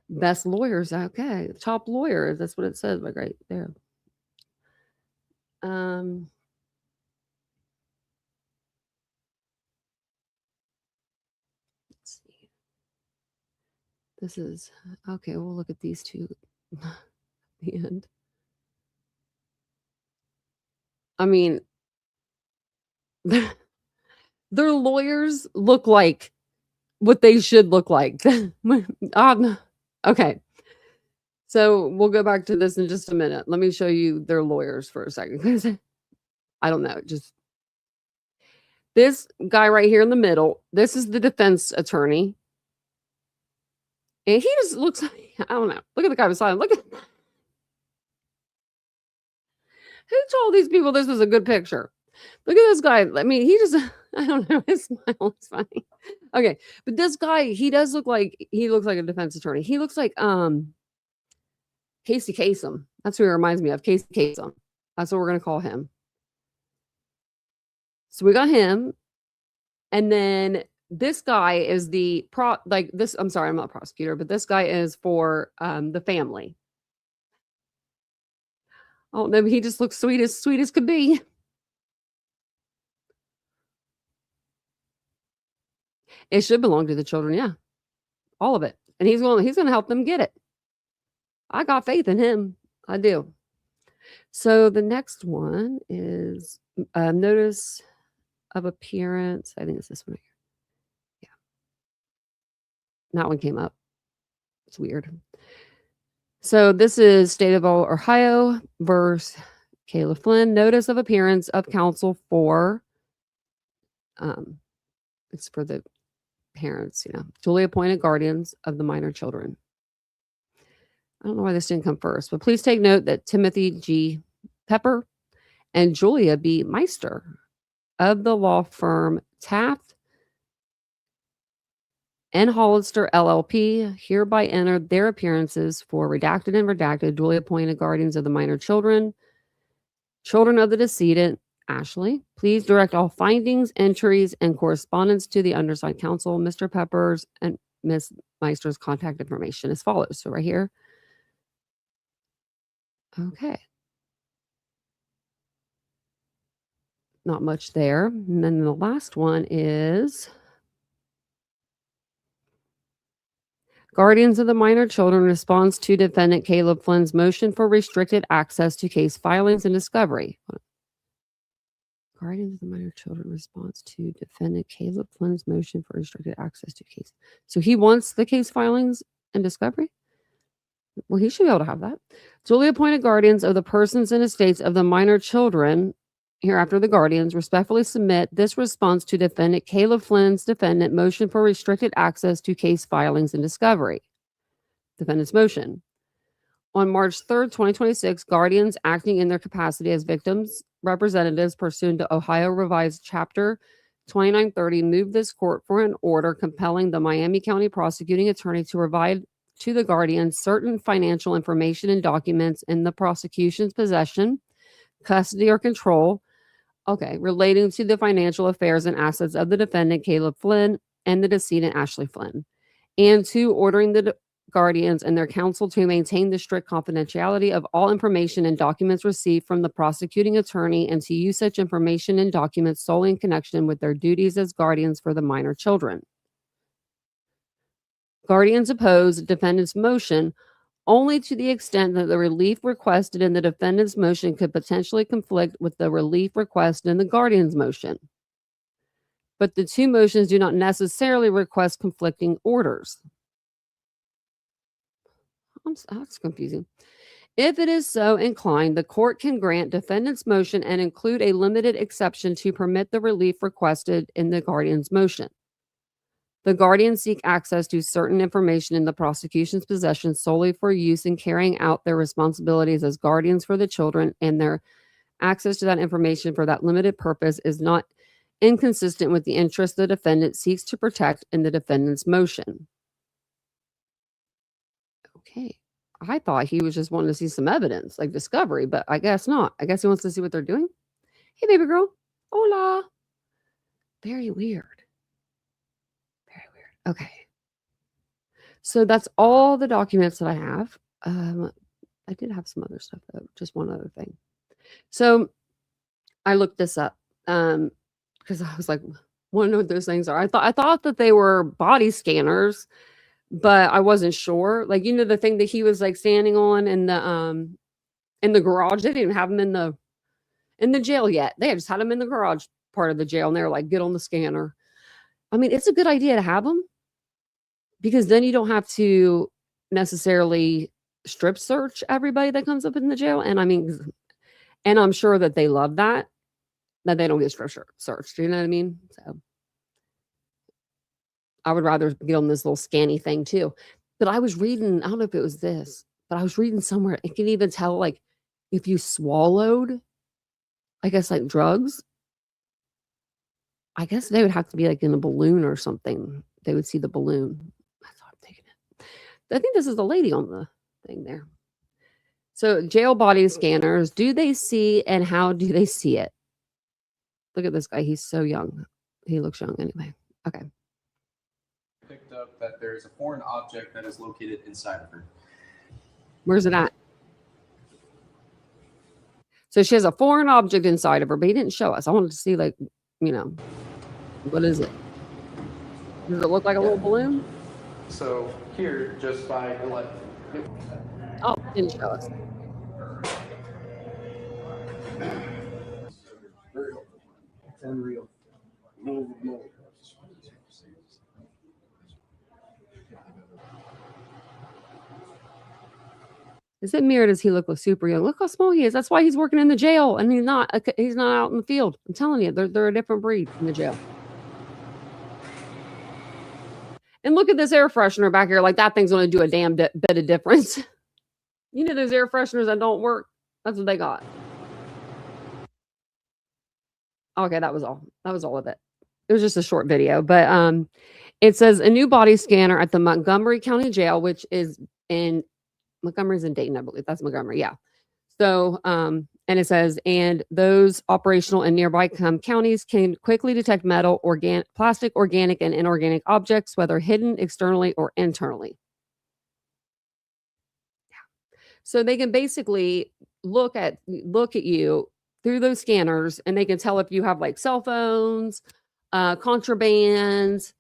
Best lawyers. Okay. Top lawyers. That's what it says, like right there. Let's see. This is okay. We'll look at these two at the end. I mean, their lawyers look like what they should look like. Okay. So we'll go back to this in just a minute. Let me show you their lawyers for a second, because I don't know. Just this guy right here in the middle. This is the defense attorney. And he just looks like, I don't know. Look at the guy beside him. Look at who told these people this was a good picture? Look at this guy. I mean, he just, I don't know. His smile is funny. Okay. But this guy, he looks like a defense attorney. He looks like, Casey Kasem. That's who he reminds me of. Casey Kasem. That's what we're going to call him. So we got him. And then this guy is I'm sorry, I'm not a prosecutor, but this guy is for the family. Oh, no, he just looks sweet as could be. It should belong to the children, yeah. All of it. And he's going to help them get it. I got faith in him. I do. So the next one is notice of appearance. I think it's this one right here. Yeah. That one came up. It's weird. So this is State of Ohio versus Caleb Flynn. Notice of appearance of counsel for, it's for the parents, duly appointed guardians of the minor children. I don't know why this didn't come first, but please take note that Timothy G. Pepper and Julia B. Meister of the law firm Taft and Hollister LLP hereby enter their appearances for redacted and redacted duly appointed guardians of the minor children of the decedent, Ashley. Please direct all findings, entries, and correspondence to the undersigned counsel. Mr. Pepper's and Ms. Meister's contact information as follows. So right here. Okay. Not much there. And then the last one is Guardians of the Minor Children responds to defendant Caleb Flynn's motion for restricted access to case filings and discovery. Guardians of the Minor Children responds to defendant Caleb Flynn's motion for restricted access to case. So he wants the case filings and discovery? Well, he should be able to have that. Duly appointed guardians of the persons and estates of the minor children, hereafter the guardians, respectfully submit this response to defendant Caleb Flynn's defendant motion for restricted access to case filings and discovery. Defendant's motion. On March 3rd, 2026, guardians acting in their capacity as victims representatives pursuant to Ohio Revised Chapter 2930 moved this court for an order compelling the Miami County prosecuting attorney to provide to the guardians certain financial information and documents in the prosecution's possession, custody, or control, relating to the financial affairs and assets of the defendant, Caleb Flynn, and the decedent, Ashley Flynn, and to ordering the guardians and their counsel to maintain the strict confidentiality of all information and documents received from the prosecuting attorney and to use such information and documents solely in connection with their duties as guardians for the minor children. Guardians oppose defendant's motion only to the extent that the relief requested in the defendant's motion could potentially conflict with the relief requested in the guardian's motion. But the two motions do not necessarily request conflicting orders. That's confusing. If it is so inclined, the court can grant defendant's motion and include a limited exception to permit the relief requested in the guardian's motion. The guardians seek access to certain information in the prosecution's possession solely for use in carrying out their responsibilities as guardians for the children, and their access to that information for that limited purpose is not inconsistent with the interest the defendant seeks to protect in the defendant's motion. Okay. I thought he was just wanting to see some evidence, like discovery, but I guess not. I guess he wants to see what they're doing. Hey, baby girl. Hola. Very weird. Very weird. Okay. So that's all the documents that I have. I did have some other stuff, though. Just one other thing. So I looked this up because I was like, want to know what those things are. I thought that they were body scanners, but I wasn't sure. Like, you know, the thing that he was like standing on in the garage. They didn't even have him in the jail yet. They just had him in the garage part of the jail, and they were like, get on the scanner. I mean, it's a good idea to have them because then you don't have to necessarily strip search everybody that comes up in the jail. And I mean, and I'm sure that they love that they don't get strip searched. You know what I mean? So I would rather get on this little scanny thing too. But I was reading, I don't know if it was this, but I was reading somewhere, it can even tell like if you swallowed, I guess like drugs, I guess they would have to be like in a balloon or something. They would see the balloon. That's how I'm taking it. I think this is the lady on the thing there. So jail body scanners, do they see and how do they see it? Look at this guy. He's so young. He looks young anyway. Okay. Picked up that there is a foreign object that is located inside of her. Where's it at? So she has a foreign object inside of her, but he didn't show us. I wanted to see, like, you know, what is it? Does it look like a little balloon? So here, just by Oh, didn't show us. Unreal. Is it mirrored? Does he look super young? Look how small he is. That's why he's working in the jail, and he's not out in the field. I'm telling you, they're a different breed in the jail. And look at this air freshener back here. Like, that thing's going to do a damn bit of difference. You know those air fresheners that don't work? That's what they got. Okay, that was all. That was all of it. It was just a short video, but it says a new body scanner at the Montgomery County Jail, which is in Montgomery's in Dayton, I believe. That's Montgomery, yeah. So, and it says, and those operational in nearby counties can quickly detect metal, plastic, organic, and inorganic objects, whether hidden externally or internally. Yeah. So they can basically look at you through those scanners, and they can tell if you have like cell phones, contraband,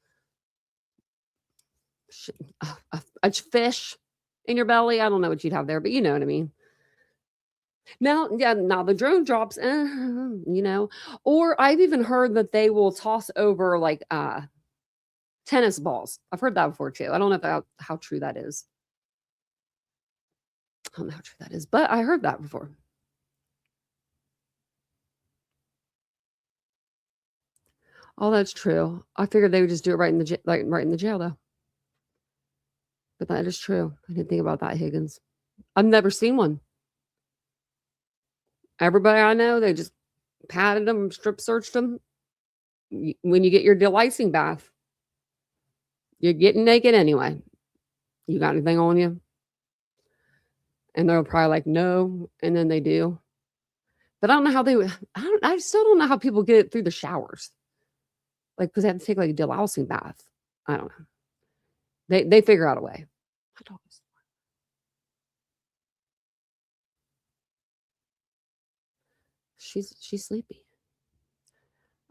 a fish in your belly. I don't know what you'd have there, but you know what I mean. Now the drone drops, you know, or I've even heard that they will toss over like tennis balls. I've heard that before too. I don't know how true that is. I don't know how true that is, but I heard that before. Oh, that's true. I figured they would just do it right in the jail though. But that is true. I didn't think about that, Higgins. I've never seen one. Everybody I know, they just patted them, strip searched them. When you get your delicing bath, you're getting naked anyway. You got anything on you? And they're probably like, no. And then they do. But I don't know how they would. I still don't know how people get it through the showers. Like, because they have to take like a delousing bath. I don't know. They figure out a way. My dog is she's sleepy.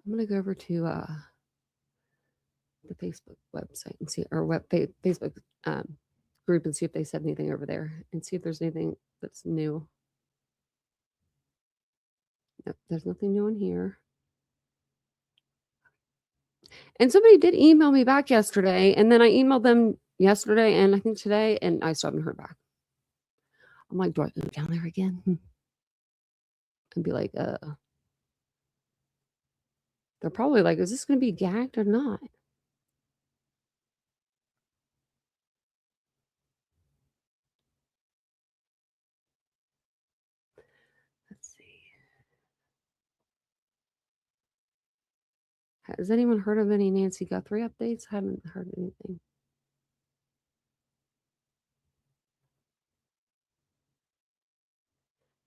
I'm gonna go over to the Facebook website and see, or Facebook group, and see if they said anything over there, and see if there's anything that's new. Nope, there's nothing new in here. And somebody did email me back yesterday, and then I emailed them yesterday and I think today, and I still haven't heard back. I'm like, do I go down there again? And be like, they're probably like, is this going to be gagged or not? Let's see. Has anyone heard of any Nancy Guthrie updates? I haven't heard anything.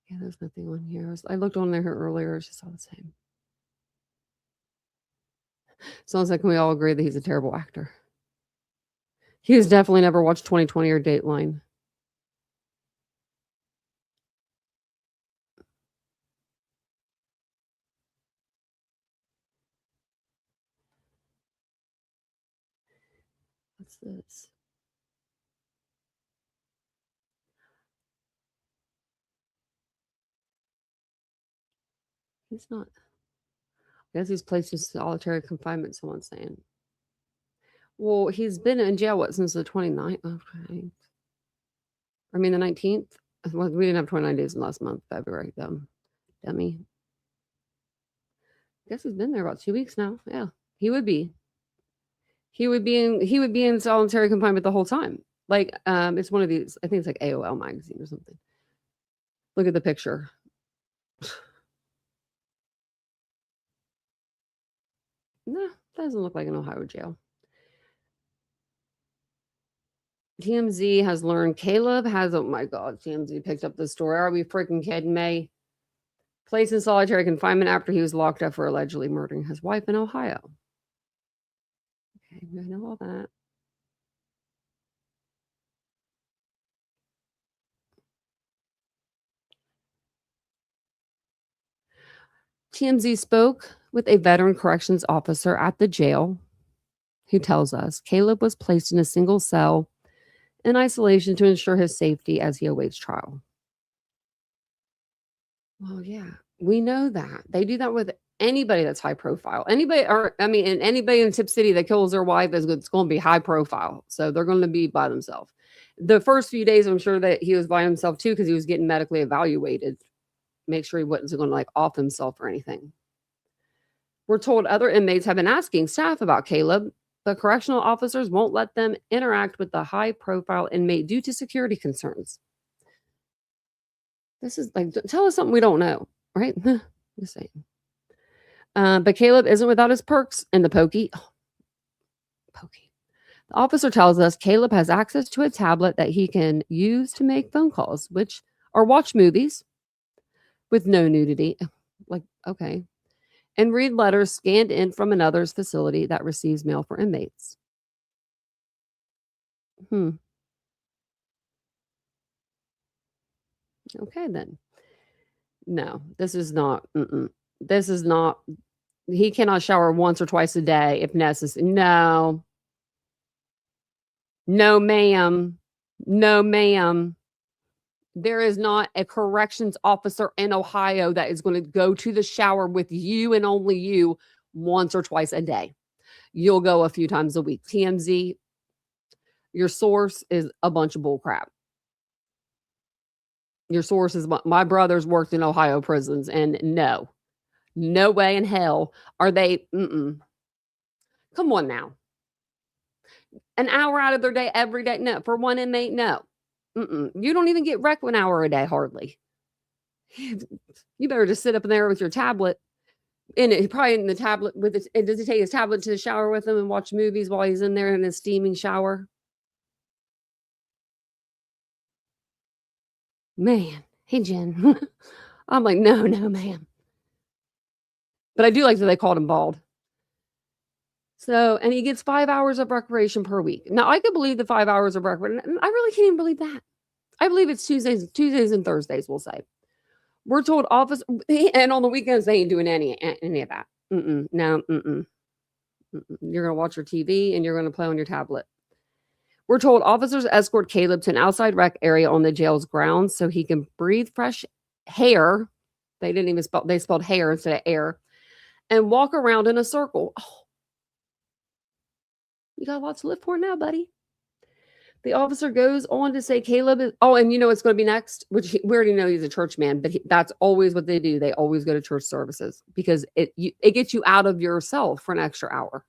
Yeah, there's nothing on here. I looked on there earlier. It's just all the same. Sounds like we all agree that he's a terrible actor. He has definitely never watched 2020 or Dateline. What's this? He's not. I guess he's placed in solitary confinement, someone's saying. Well, he's been in jail, since the 29th? I mean, the 19th? Well, we didn't have 29 days in last month, February, dummy. I guess he's been there about 2 weeks now. Yeah, he would be. He would be in solitary confinement the whole time. Like, it's one of these, I think it's like AOL magazine or something. Look at the picture. No, doesn't look like an Ohio jail. TMZ has learned Caleb has, oh my God, TMZ picked up the story. Are we freaking kidding me? Placed in solitary confinement after he was locked up for allegedly murdering his wife in Ohio. Okay, I know all that. TMZ spoke with a veteran corrections officer at the jail who tells us Caleb was placed in a single cell in isolation to ensure his safety as he awaits trial. Well, yeah, we know that. They do that with anybody that's high profile. Anybody, or I mean, and anybody in Tip City that kills their wife is going to be high profile. So they're going to be by themselves. The first few days, I'm sure that he was by himself too, because he was getting medically evaluated. Make sure he wasn't going to like off himself or anything. We're told other inmates have been asking staff about Caleb, but correctional officers won't let them interact with the high profile inmate due to security concerns. This is like, tell us something we don't know, right? Just saying. But Caleb isn't without his perks in the pokey. Oh, pokey. The officer tells us Caleb has access to a tablet that he can use to make phone calls, or watch movies with no nudity. Like, okay. And read letters scanned in from another's facility that receives mail for inmates. Okay, then. No, this is not. This is not. He cannot shower once or twice a day if necessary. No. No, ma'am. No, ma'am. There is not a corrections officer in Ohio that is going to go to the shower with you and only you once or twice a day. You'll go a few times a week. TMZ, your source is a bunch of bull crap. Your source is my brother's worked in Ohio prisons, and no way in hell are they. Come on now. An hour out of their day every day? No. For one inmate? No. You don't even get rec 1 hour a day, hardly. You better just sit up in there with your tablet. Probably in the tablet with it. Does he take his tablet to the shower with him and watch movies while he's in there in his steaming shower? Man, hey, Jen. I'm like, no, ma'am. But I do like that they called him bald. So, and he gets 5 hours of recreation per week. Now, I could believe the 5 hours of recreation. I really can't even believe that. I believe it's Tuesdays and Thursdays, we'll say. We're told office, and on the weekends, they ain't doing any of that. No. You're going to watch your TV and you're going to play on your tablet. We're told officers escort Caleb to an outside rec area on the jail's grounds so he can breathe fresh air. They didn't even they spelled hair instead of air, and walk around in a circle. Oh, you got lots to live for now, buddy. The officer goes on to say Caleb is, and you know what's going to be next, which we already know he's a church man, but that's always what they do. They always go to church services because it gets you out of yourself for an extra hour.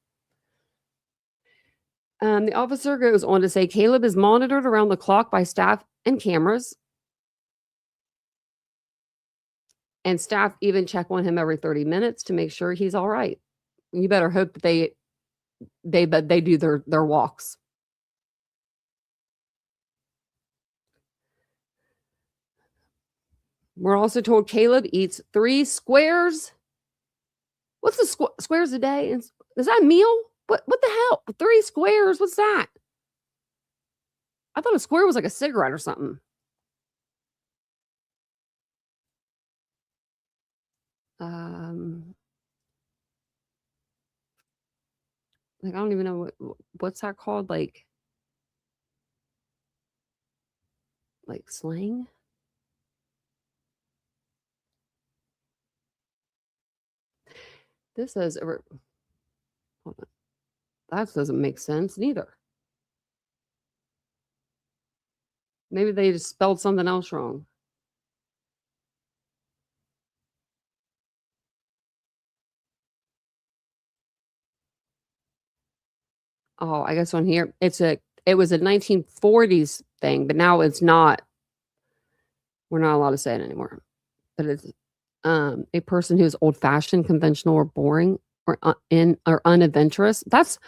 The officer goes on to say Caleb is monitored around the clock by staff and cameras. And staff even check on him every 30 minutes to make sure he's all right. You better hope that they do their walks. We're also told Caleb eats 3 squares. What's the squares a day? Is that a meal? What the hell? 3 squares? What's that? I thought a square was like a cigarette or something. Like I don't even know what's that called, like slang. This says, hold on. That doesn't make sense neither. Maybe they just spelled something else wrong. Oh, I guess on here it was a 1940s thing, but now it's not. We're not allowed to say it anymore. But it's a person who's old-fashioned, conventional, or boring. or unadventurous. That's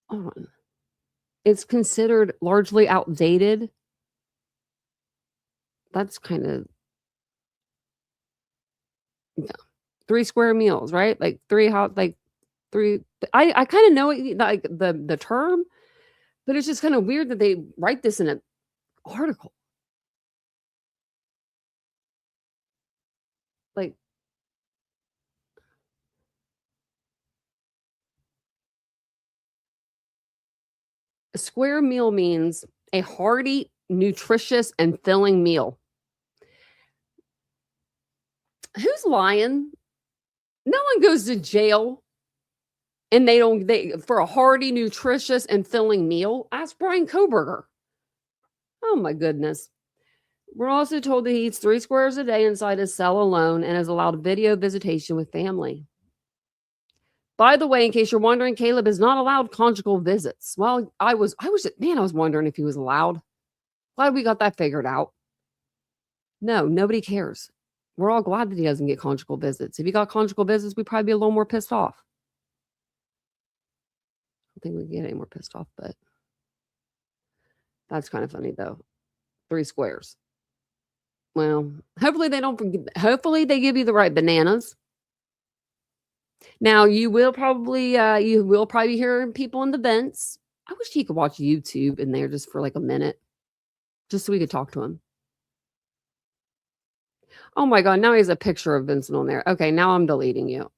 hold on. It's considered largely outdated. That's kind of 3 square meals, right? Like 3 hot, like 3. I kind of know it, like the term, but it's just kind of weird that they write this in an article. Like a square meal means a hearty, nutritious, and filling meal. Who's lying? No one goes to jail and they for a hearty, nutritious, and filling meal. Ask Brian Koberger. Oh my goodness. We're also told that he eats 3 squares a day inside his cell alone and is allowed video visitation with family. By the way, in case you're wondering, Caleb is not allowed conjugal visits. Well, I was wondering if he was allowed. Glad we got that figured out. No, nobody cares. We're all glad that he doesn't get conjugal visits. If he got conjugal visits, we'd probably be a little more pissed off. I don't think we get any more pissed off, but that's kind of funny though. 3 squares. Well, hopefully they don't forget. Hopefully they give you the right bananas. Now you will probably be hearing people in the vents. I wish you could watch YouTube in there just for like a minute, just so we could talk to him. Oh my God! Now he has a picture of Vincent on there. Okay, now I'm deleting you.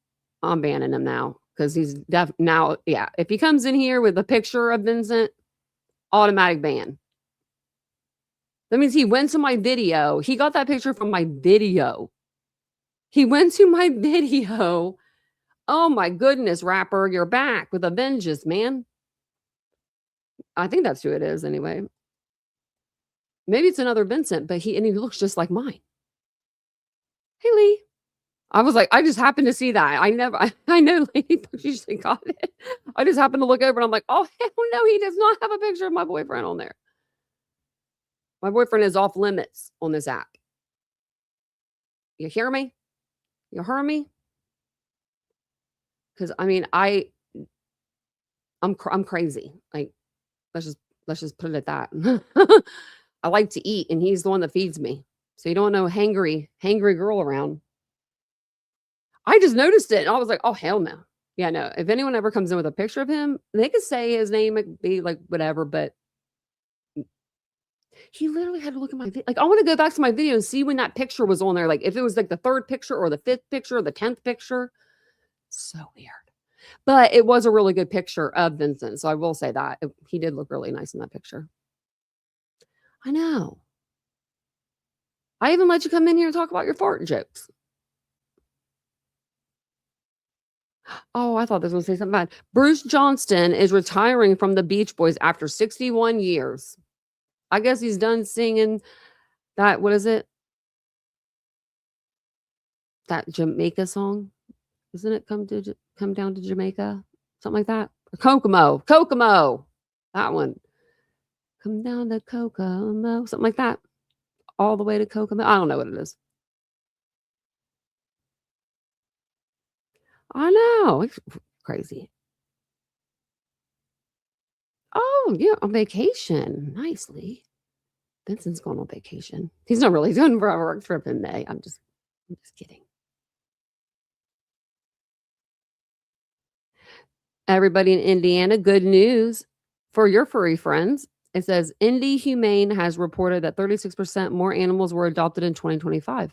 I'm banning him now because he's now. Yeah, if he comes in here with a picture of Vincent, automatic ban. That means he went to my video. He got that picture from my video. He went to my video. Oh my goodness, rapper, you're back with a vengeance, man. I think that's who it is anyway. Maybe it's another Vincent, but he looks just like mine. Hey, Lee. I was like, I just happened to see that. I know Lady usually got it. I just happened to look over and I'm like, oh, hell no, he does not have a picture of my boyfriend on there. My boyfriend is off limits on this app. You hear me? You heard me? Because I mean, I'm crazy. Like, let's just put it at that. I like to eat, and he's the one that feeds me. So you don't know hangry girl around. I just noticed it, and I was like, oh hell no. Yeah, no. If anyone ever comes in with a picture of him, they could say his name, it could be like whatever, but he literally had to look at my video. Like, I want to go back to my video and see when that picture was on there. Like, if it was like the 3rd picture or the 5th picture or the 10th picture. So weird. But it was a really good picture of Vincent. So I will say that. He did look really nice in that picture. I know. I even let you come in here and talk about your fart jokes. Oh, I thought this was going to say something bad. Bruce Johnston is retiring from the Beach Boys after 61 years. I guess he's done singing that, what is it? That Jamaica song? Isn't it come down to Jamaica? Something like that? Or Kokomo. That one. Come down to Kokomo. Something like that. All the way to Kokomo. I don't know what it is. I know. It's crazy. Oh, yeah, on vacation. Nicely. Vincent's going on vacation. He's not really doing a work trip in May. I'm just kidding. Everybody in Indiana, good news for your furry friends. It says Indy Humane has reported that 36% more animals were adopted in 2025.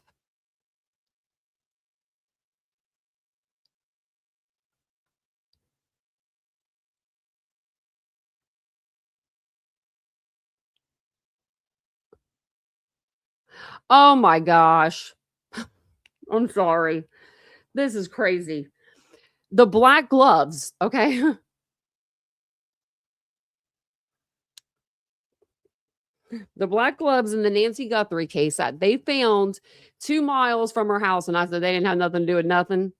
Oh my gosh. I'm sorry. This is crazy. The black gloves, okay? The black gloves in the Nancy Guthrie case that they found 2 miles from her house. And I said they didn't have nothing to do with nothing.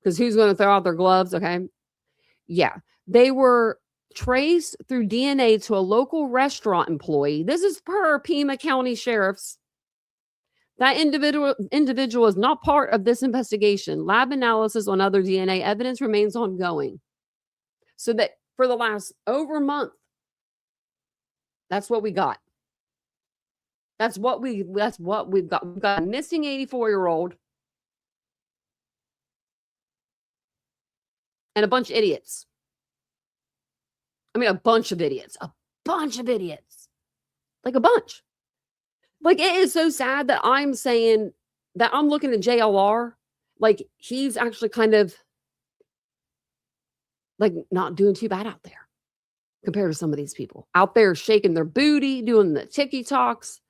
Because who's going to throw out their gloves? Okay. Yeah. They were traced through DNA to a local restaurant employee. This is per Pima County Sheriff's. That individual is not part of this investigation. Lab analysis on other DNA evidence remains ongoing. So that for the last over a month, that's what we got. That's what we've got. We've got a missing 84-year-old and a bunch of idiots. I mean, a bunch of idiots. A bunch of idiots. Like a bunch. Like, it is so sad that I'm saying that I'm looking at JLR. Like, he's actually kind of like not doing too bad out there compared to some of these people out there shaking their booty, doing the TikToks.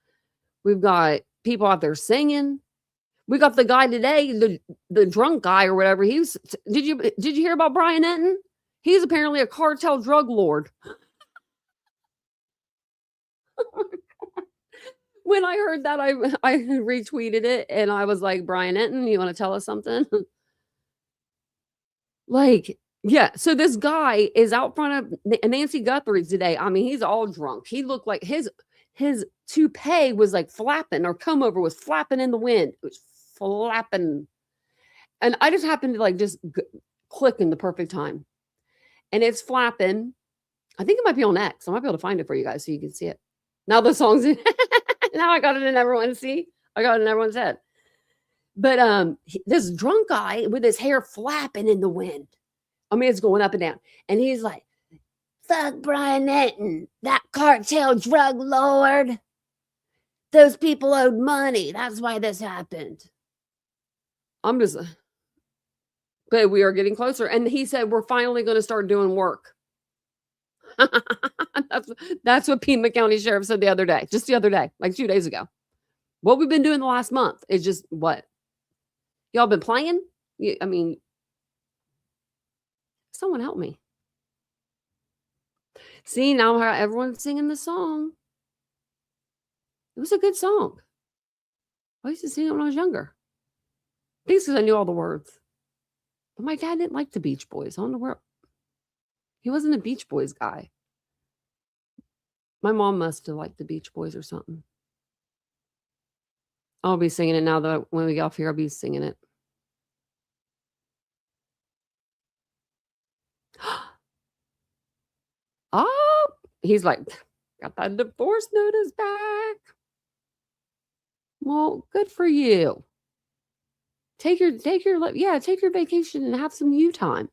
We've got people out there singing. We got the guy today, the drunk guy or whatever. He was. Did you hear about Brian Enton? He's apparently a cartel drug lord. When I heard that, I retweeted it and I was like, Brian Enton, you want to tell us something? Like, yeah. So this guy is out front of Nancy Guthrie's today. I mean, he's all drunk. He looked like his toupee was like flapping, or comb over was flapping in the wind. It was flapping. And I just happened to like just click in the perfect time. And it's flapping. I think it might be on X. I might be able to find it for you guys so you can see it. Now the song's in. Now I got it in everyone's I got it in everyone's head. But this drunk guy with his hair flapping in the wind. I mean, it's going up and down. And he's like, fuck Brian Enton, that cartel drug lord. Those people owed money. That's why this happened. But we are getting closer. And he said, we're finally going to start doing work. That's what Pima County Sheriff said just the other day, like 2 days ago. What we've been doing the last month is just what? Y'all been playing? I mean, someone help me. See, now everyone's singing the song. It was a good song. I used to sing it when I was younger. I think it's because I knew all the words. But my dad didn't like the Beach Boys. I don't know where. He wasn't a Beach Boys guy. My mom must have liked the Beach Boys or something. I'll be singing it now that when we get off here, I'll be singing it. Oh, he's like, got that divorce notice back. Well, good for you. Take your vacation and have some you time.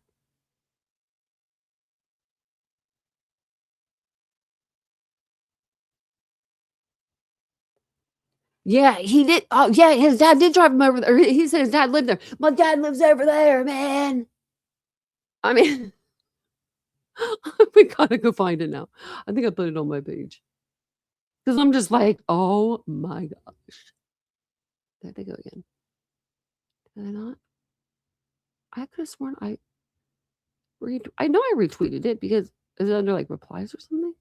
Yeah, he did. Oh, yeah, his dad did drive him over there. He said his dad lived there. My dad lives over there, man. I mean, we gotta go find it now. I think I put it on my page. Because I'm just like, oh my gosh. There they go again. Did I not? I could have sworn I know I retweeted it because is it under like replies or something?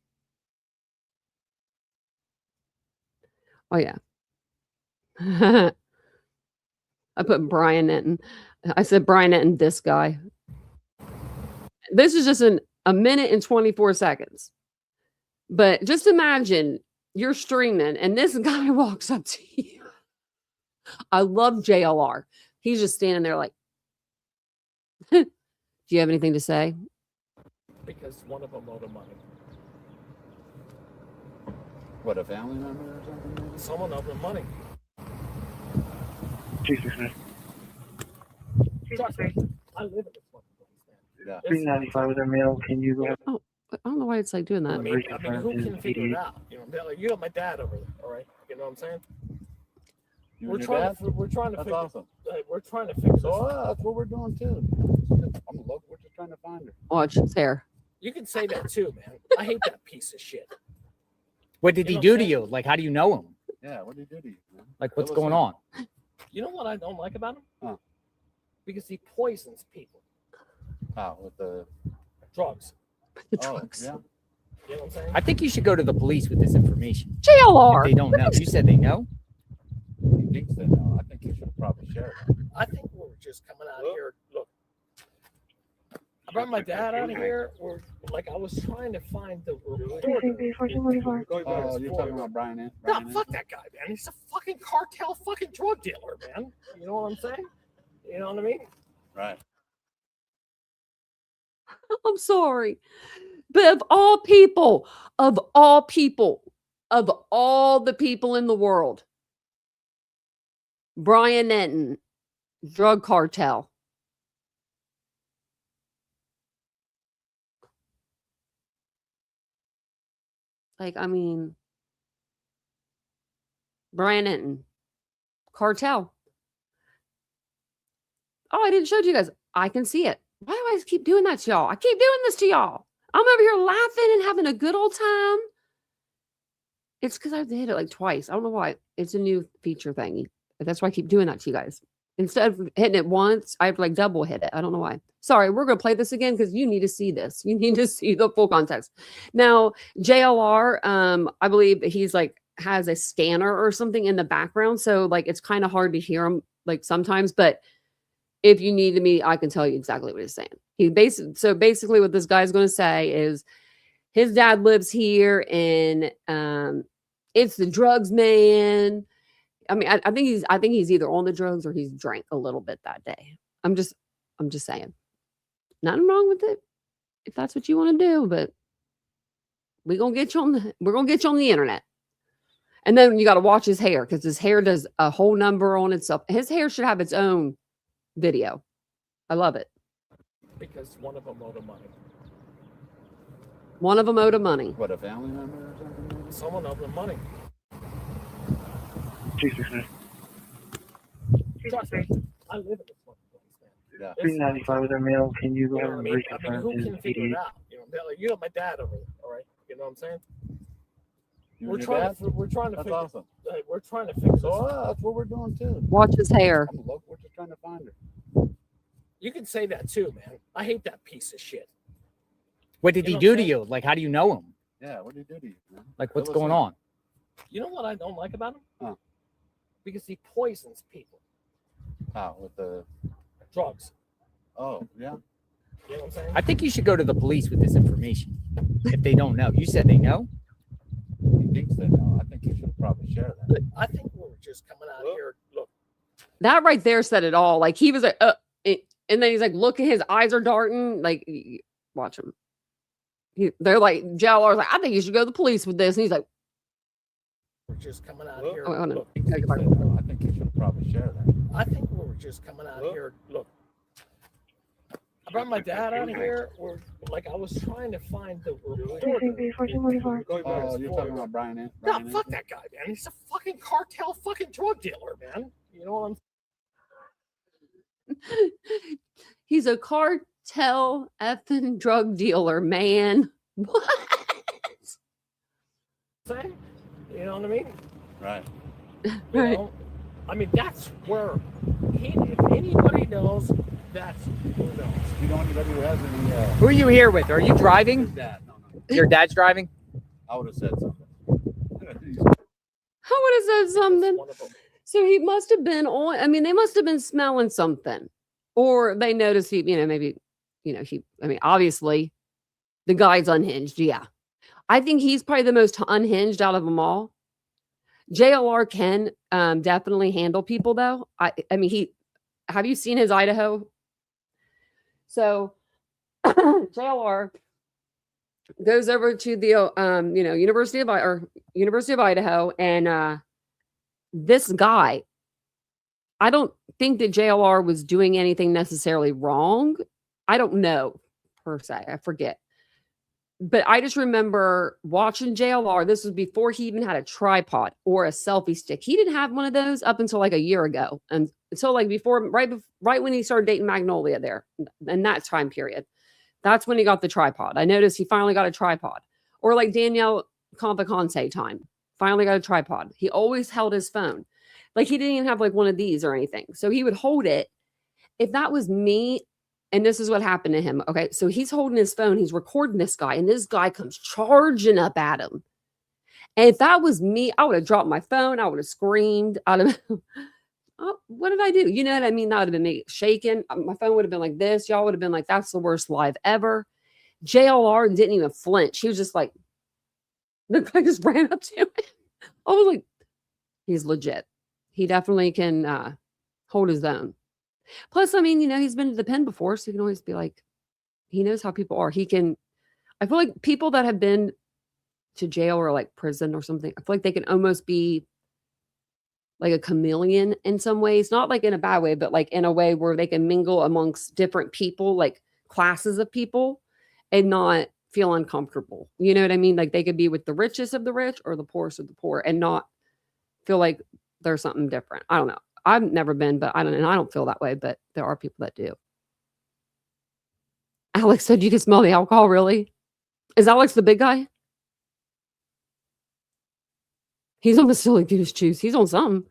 Oh yeah. I put Brian Enton. I said Brian Enton, this guy. This is just a minute and 24 seconds. But just imagine you're streaming and this guy walks up to you. I love JLR. He's just standing there like, do you have anything to say? Because one of them owed him money. What, a family member or something? Someone owed him money. Jesus, man. Trust me, I live in this fucking place, man. Yeah. 395 with a mail. Can you go? Oh, I don't know why it's like doing that. I mean, who can figure it out? You know, like, you got my dad over there, all right? You know what I'm saying? We're trying to That's fix awesome. We're trying to fix So this. that's what we're doing too. I'm a local. We're just trying to find her. Watch his hair. You can say that too, man. I hate that piece of shit. What did he do to you? Like, how do you know him? Yeah, what did he do to you, man? Like, what's going on? You know what I don't like about him? Huh. Because he poisons people. Oh, with the Drugs. The oh, drugs. yeah. You know what I'm saying? I think you should go to the police with this information. JLR. If they don't know. You said they know? He thinks they know. I think you should probably share it. I think we're just coming out here. Look, I brought my dad out of here. Or like I was trying to find the reporter. Oh, you're talking about Brian? No, Brian fuck that guy, man. He's a fucking cartel, fucking drug dealer, man. You know what I'm saying? You know what I mean? Right. I'm sorry. But of all people, of all people, of all the people in the world, Brian Enton, drug cartel. Like, I mean, Brian Enton, cartel. Oh, I didn't show it to you guys. I can see it. Why do I keep doing that to y'all? I keep doing this to y'all. I'm over here laughing and having a good old time. It's because I hit it like twice. I don't know why. It's a new feature thingy. But that's why I keep doing that to you guys. Instead of hitting it once, I have to like double hit it. I don't know why. Sorry, we're going to play this again because you need to see this. You need to see the full context. Now, JLR, I believe he's like has a scanner or something in the background. So like it's kind of hard to hear him like sometimes. But if you need me, I can tell you exactly what he's saying. So basically what this guy's going to say is his dad lives here and it's the drugs man. I mean, I think he's either on the drugs or he's drank a little bit that day. I'm just saying. Nothing wrong with it if that's what you want to do, but we're gonna get you on the internet. And then you got to watch his hair because his hair does a whole number on itself. His hair should have its own video. I love it. Because one of them owed him money. One of them owed him money. What, a family member or something? Someone owed him money. Jesus. Trust me, I live in this fucking place, man. Yeah. 395 with a mail. Can you go You know ahead what I and mean? I mean, reconfirm who his can figure it 88? out? You know, like, you got my dad over there, all right? You know what I'm saying? You We're and your trying dad? we're trying to That's figure, awesome. like, we're trying to fix So this. that's what we're doing too. Watch his hair. I'm look, we're just trying to find her. You can say that too, man. I hate that piece of shit. What did You he know do what I'm to saying? you? Like, how do you know him? Yeah, what did he do to you, man? Like, what's Fill us going in. on? You know what I don't like about him? Huh. Because he poisons people. How, with the, Drugs. oh, yeah. You know what I'm saying? I think you should go to the police with this information if they don't know. You said they know? He thinks they know. I think you should probably share that. I think we're just coming out here. Look, That right there said it all. Like he was like, and then he's like, look at his eyes are darting. Like, watch him. They're like, JLR's like, I think you should go to the police with this. And he's like, we're just coming out here. oh, hold on. Look, He thinks they know. I think you should probably share that. I think we're just coming out here. Look, I brought my dad out of here. We're like I was trying to find the reporter. Oh, you're talking about Brian? No, Brian fuck that guy, man. He's a fucking cartel, fucking drug dealer, man. You know what I'm he's a cartel effing drug dealer, man. What? saying? You know what I mean? Right. You Right. know? I mean, that's where if anybody knows, that's who knows. You know anybody who has any, Who are you here with? Are you his driving? dad? No. Your dad's driving? I would have said something. I would have said something. One of them. So he must have been on. I mean, they must have been smelling something, or they noticed he, maybe, I mean, obviously, the guy's unhinged. Yeah, I think he's probably the most unhinged out of them all. JLR can definitely handle people, though. I mean, have you seen his Idaho? So JLR goes over to the University of Idaho, and this guy, I don't think that JLR was doing anything necessarily wrong. I don't know per se. I forget. But I just remember watching JLR. This was before he even had a tripod or a selfie stick. He didn't have one of those up until like a year ago. And until like right when he started dating Magnolia there in that time period. That's when he got the tripod. I noticed he finally got a tripod. Or like Danielle Conficonte time. Finally got a tripod. He always held his phone. Like he didn't even have like one of these or anything. So he would hold it. If that was me, and this is what happened to him. Okay. So he's holding his phone. He's recording this guy. And this guy comes charging up at him. And if that was me, I would have dropped my phone. I would have screamed. oh, what did I do? You know what I mean? That would have been me shaking. My phone would have been like this. Y'all would have been like, that's the worst live ever. JLR didn't even flinch. He was just like, the guy just ran up to him. I was like, he's legit. He definitely can hold his own. Plus, I mean, he's been to the pen before, so he can always be like, he knows how people are. I feel like people that have been to jail or like prison or something, I feel like they can almost be like a chameleon in some ways, not like in a bad way, but like in a way where they can mingle amongst different people, like classes of people, and not feel uncomfortable. You know what I mean? Like they could be with the richest of the rich or the poorest of the poor and not feel like there's something different. I don't know. I've never been, but I don't feel that way, but there are people that do. Alex said you can smell the alcohol, really? Is Alex the big guy? He's on the silly goose juice. He's on something.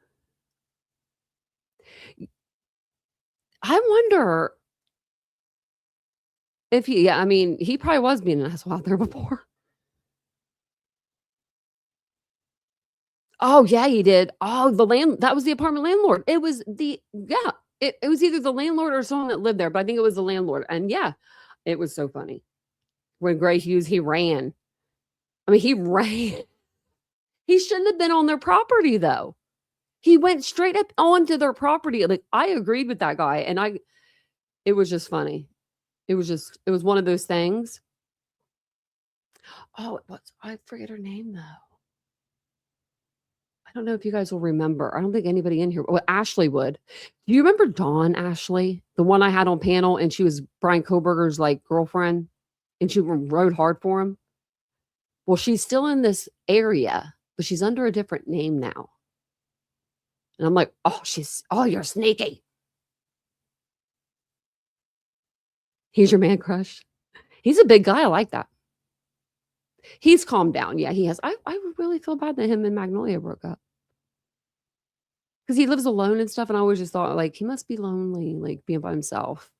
I wonder if he probably was being an asshole out there before. Oh, yeah, he did. Oh, that was the apartment landlord. It was it was either the landlord or someone that lived there, but I think it was the landlord. And yeah, it was so funny. When Gray Hughes, he ran. I mean, he ran. He shouldn't have been on their property, though. He went straight up onto their property. Like, I agreed with that guy, and it was just funny. It was one of those things. Oh, I forget her name, though. I don't know if you guys will remember. I don't think anybody in here. Well, Ashley would. Do you remember Dawn Ashley? The one I had on panel, and she was Brian Koberger's like girlfriend, and she rode hard for him. Well, she's still in this area, but she's under a different name now. And I'm like, you're sneaky. He's your man crush. He's a big guy. I like that. He's calmed down. Yeah, he has. I really feel bad that him and Magnolia broke up. Because he lives alone and stuff. And I always just thought, like, he must be lonely, like, being by himself.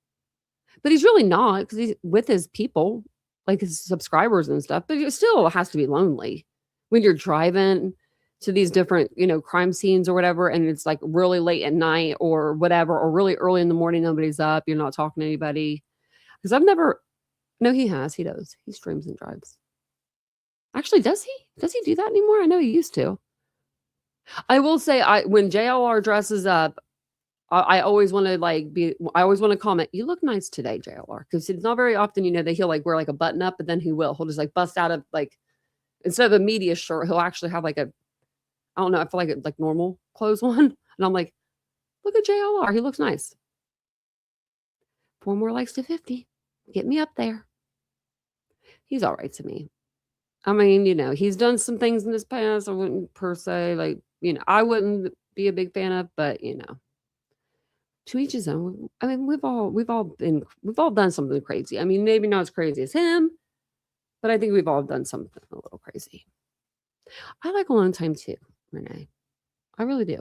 But he's really not, because he's with his people, like his subscribers and stuff. But it still has to be lonely when you're driving to these different, crime scenes or whatever. And it's like really late at night or whatever, or really early in the morning. Nobody's up. You're not talking to anybody. Because he does. He streams and drives. Actually, does he? Does he do that anymore? I know he used to. I will say, when JLR dresses up, I always want to comment, you look nice today, JLR. Because it's not very often, that he'll like wear like a button up, but then he'll just like bust out of like, instead of a media shirt, he'll actually have like I don't know, I feel like it's like normal clothes on. And I'm like, look at JLR. He looks nice. 4 more likes to 50. Get me up there. He's all right to me. I mean, he's done some things in his past I wouldn't per se like, I wouldn't be a big fan of, but to each his own. I mean, we've all done something crazy. I mean, maybe not as crazy as him, but I think we've all done something a little crazy. I like alone time too, Renee. I really do.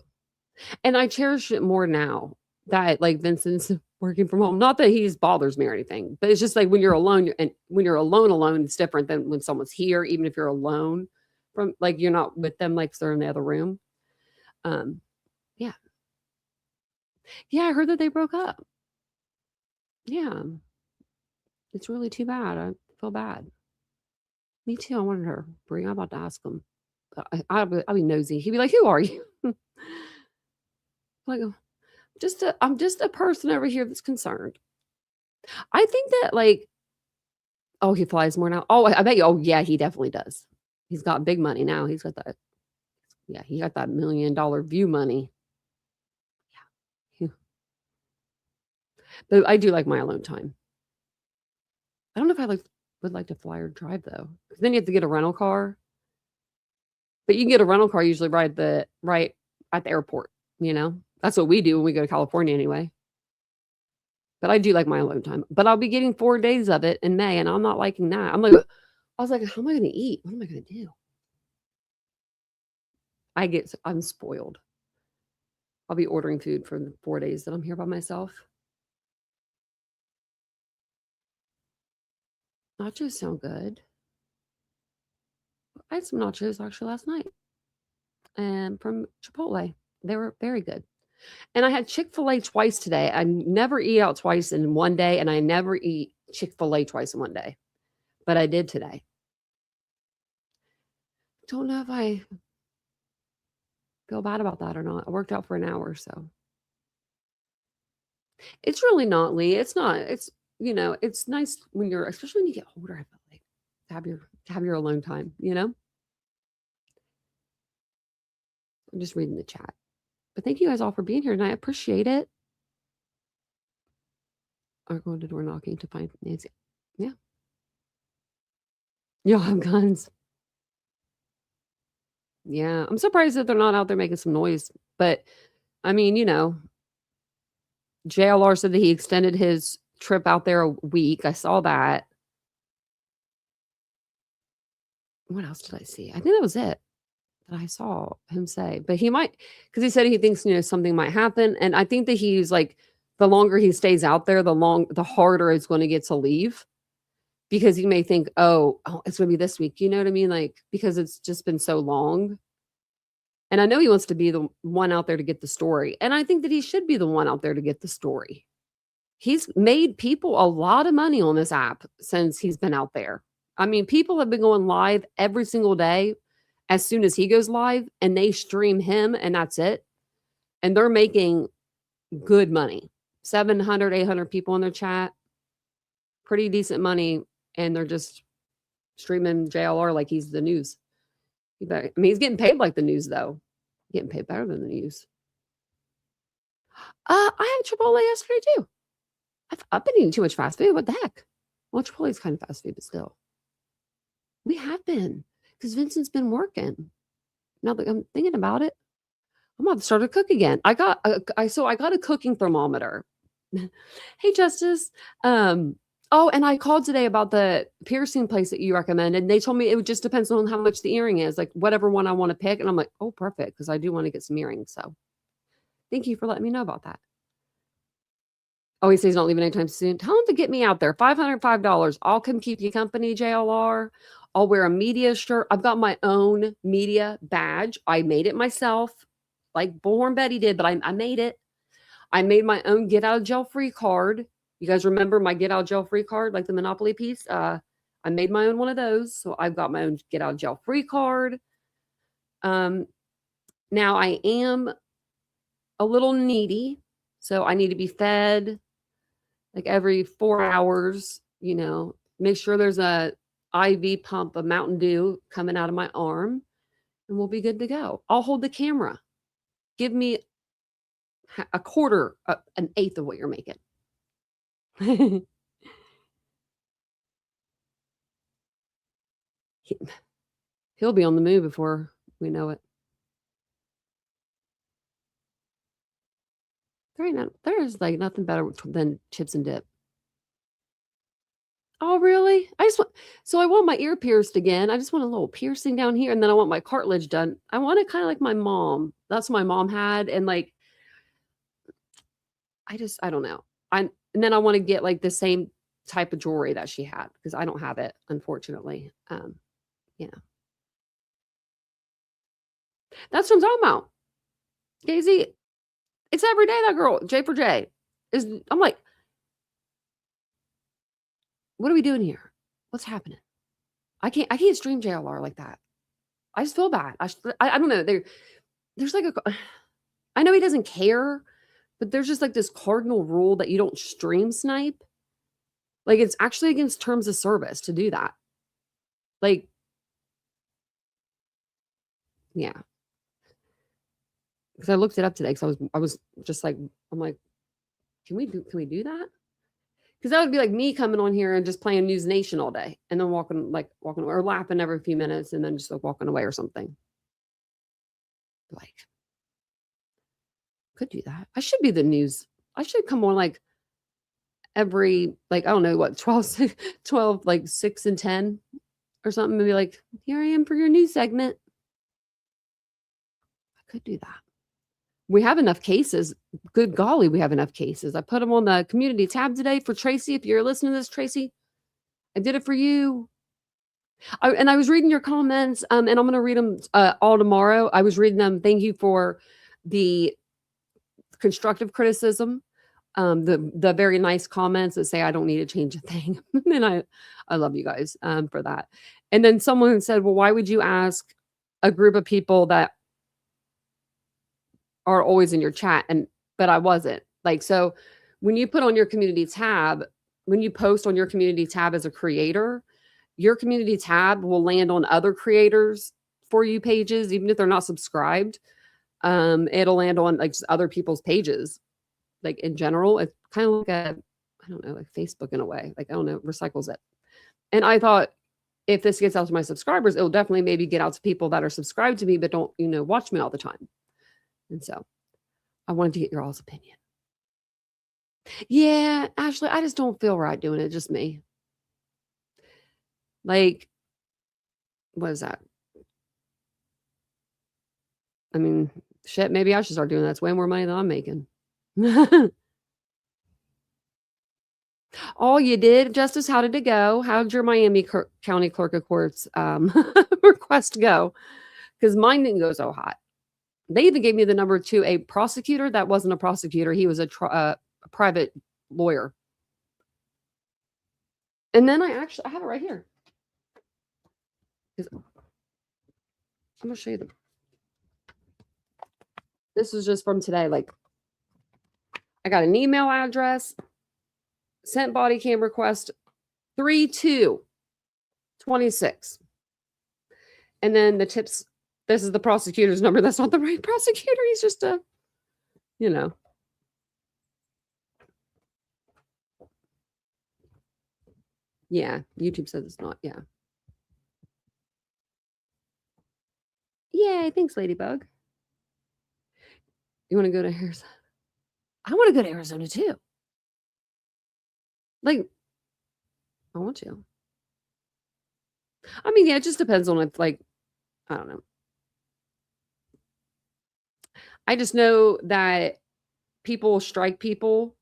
And I cherish it more now that like Vincent's working from home. Not that he bothers me or anything, but it's just like when you're alone, and when you're alone, it's different than when someone's here, even if you're alone from like you're not with them, like they're in the other room. Yeah. Yeah, I heard that they broke up. Yeah. It's really too bad. I feel bad. Me too. I wanted her. I'm about to ask him. I'll be nosy. He'd be like, "Who are you?" Like, I'm just a person over here that's concerned. I think that like, oh, he flies more now. Oh, I bet you. Oh, yeah, he definitely does. He's got big money now. He's got that. Yeah, he got that $1 million view money. Yeah. But I do like my alone time. I don't know if I would like to fly or drive though, because then you have to get a rental car. But you can get a rental car usually right at the airport. That's what we do when we go to California anyway. But I do like my alone time. But I'll be getting 4 days of it in May, and I'm not liking that. I was like, how am I going to eat? What am I going to do? I'm spoiled. I'll be ordering food for the 4 days that I'm here by myself. Nachos sound good. I had some nachos actually last night, and from Chipotle. They were very good. And I had Chick-fil-A twice today. I never eat out twice in one day, and I never eat Chick-fil-A twice in one day. But I did today. Don't know if I feel bad about that or not. I worked out for an hour, so. It's really not, Lee. It's not. It's, it's nice when you're, especially when you get older, I feel like, to have your alone time, I'm just reading the chat. But thank you guys all for being here, and I appreciate it. Are going to door knocking to find Nancy. Yeah. Y'all have guns. Yeah. I'm surprised that they're not out there making some noise. But, I mean, JLR said that he extended his trip out there a week. I saw that. What else did I see? I think that was it that I saw him say. But he might, because he said he thinks, something might happen. And I think that he's like, the longer he stays out there, the harder it's going to get to leave. Because he may think, oh, it's going to be this week. You know what I mean? Like, because it's just been so long. And I know he wants to be the one out there to get the story. And I think that he should be the one out there to get the story. He's made people a lot of money on this app since he's been out there. I mean, people have been going live every single day as soon as he goes live, and they stream him, and that's it. And they're making good money. 700, 800 people in their chat. Pretty decent money. And they're just streaming JLR like he's the news. He's getting paid like the news, though. Getting paid better than the news. I had Chipotle yesterday, too. I've been eating too much fast food. What the heck? Well, Chipotle is kind of fast food, but still. We have been. Because Vincent's been working. Now that I'm thinking about it, I'm about to start to cook again. I got a cooking thermometer. Hey, Justice. Oh, and I called today about the piercing place that you recommended. And they told me it just depends on how much the earring is, like whatever one I want to pick. And I'm like, oh, perfect, because I do want to get some earrings. So thank you for letting me know about that. Oh, he says he's not leaving anytime soon. Tell him to get me out there. $505. I'll come keep you company, JLR. I'll wear a media shirt. I've got my own media badge. I made it myself, like Bullhorn Betty did, but I made it. I made my own get out of jail free card. You guys remember my get out of jail free card, like the Monopoly piece? I made my own one of those. So I've got my own get out of jail free card. Now I am a little needy. So I need to be fed like every 4 hours, make sure there's a IV pump of Mountain Dew coming out of my arm, and we'll be good to go. I'll hold the camera. Give me a quarter, an eighth of what you're making. He'll be on the move before we know it. There's like nothing better than chips and dip. Oh, really? I want my ear pierced again. I just want a little piercing down here, and then I want my cartilage done. I want it kind of like my mom. That's what my mom had, and like, I don't know. And then I want to get like the same type of jewelry that she had, because I don't have it, unfortunately. That's what I'm talking about. Daisy, it's every day that girl, J for J, I'm like, what are we doing here? What's happening? I can't stream JLR like that. I just feel bad. I don't know. There's like I know he doesn't care, but there's just like this cardinal rule that you don't stream snipe. Like, it's actually against terms of service to do that. Like, yeah. Because I looked it up today, because I was just like, I'm like, can we do that? Because that would be like me coming on here and just playing News Nation all day, and then walking away, or laughing every few minutes, and then just like walking away or something. Like, could do that. I should be the news. I should come on like every, like, I don't know what, 12, like 6 and 10 or something, and be like, here I am for your news segment. I could do that. We have enough cases. Good golly, we have enough cases. I put them on the community tab today for Tracy. If you're listening to this, Tracy, I did it for you. And I was reading your comments, and I'm going to read them all tomorrow. I was reading them. Thank you for the constructive criticism, the very nice comments that say I don't need to change a thing. And I love you guys for that. And then someone said, well, why would you ask a group of people that are always in your chat? But I wasn't. Like, so when you put on your community tab, when you post on your community tab as a creator, your community tab will land on other creators For You pages, even if they're not subscribed. It'll land on like just other people's pages. Like in general, it's kind of like I don't know, like Facebook in a way. Like, I don't know, recycles it. And I thought, if this gets out to my subscribers, it'll definitely maybe get out to people that are subscribed to me, but don't, watch me all the time. And so I wanted to get your all's opinion. Yeah, Ashley, I just don't feel right doing it. Just me. Like, what is that? I mean, shit, maybe I should start doing that. It's way more money than I'm making. Oh, you did? Justice, how did it go? How did your Miami County Clerk of Courts request go? Because mine didn't go so hot. They even gave me the number to a prosecutor that wasn't a prosecutor. He was a private lawyer. And then I have it right here. I'm going to show you them. This was just from today. Like, I got an email address, sent body cam request 3/2/26. And then the tips. This is the prosecutor's number. That's not the right prosecutor. He's just a, Yeah, YouTube says it's not. Yeah. Yay, thanks, Ladybug. You want to go to Arizona? I want to go to Arizona too. Like, I want to. I mean, yeah, it just depends on if, like, I don't know. I just know that people strike people,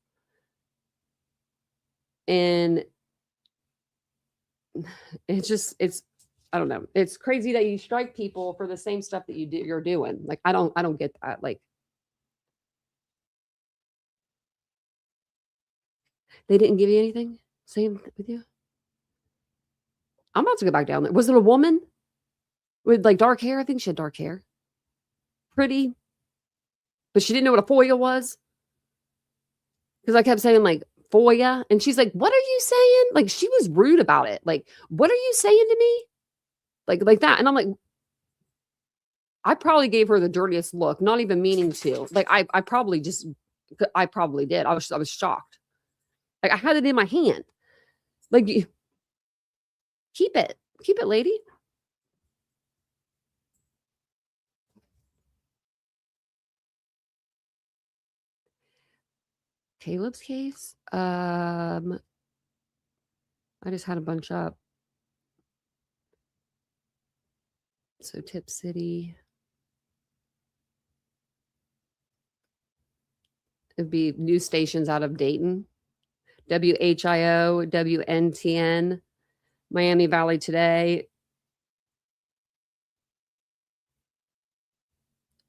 and it's I don't know. It's crazy that you strike people for the same stuff that you're doing. Like, I don't get that. Like, they didn't give you anything? Same with you? I'm about to go back down there. Was it a woman with like dark hair? I think she had dark hair. Pretty. But she didn't know what a FOIA was. Because I kept saying like FOIA. And she's like, what are you saying? Like, she was rude about it. Like, what are you saying to me? Like that. And I'm like, I probably gave her the dirtiest look, not even meaning to. Like, I probably did. I was shocked. Like, I had it in my hand. Like, keep it, lady. Caleb's case. I just had a bunch up. So Tip City. It'd be news stations out of Dayton. WHIO, WNTN, Miami Valley Today.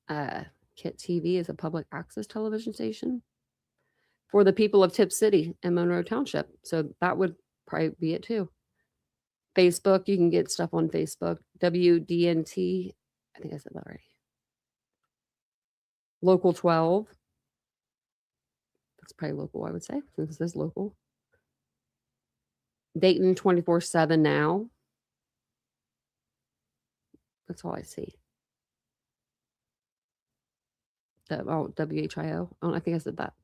KIT TV is a public access television station for the people of Tip City and Monroe Township. So that would probably be it too. Facebook, you can get stuff on Facebook. WDNT, I think I said that already. Local 12. That's probably local, I would say, since it says local. Dayton 24/7 now. That's all I see. WHIO. Oh, I think I said that.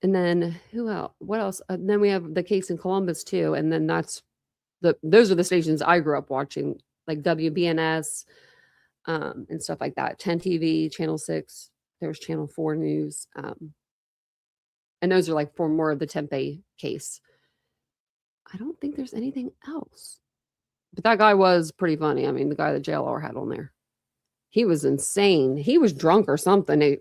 And then who else? What else? Then we have the case in Columbus too. And then those are the stations I grew up watching, like WBNS and stuff like that. 10 TV, Channel 6. There's Channel 4 News. And those are like for more of the Tempe case. I don't think there's anything else. But that guy was pretty funny. I mean, the guy that JLR had on there. He was insane. He was drunk or something. I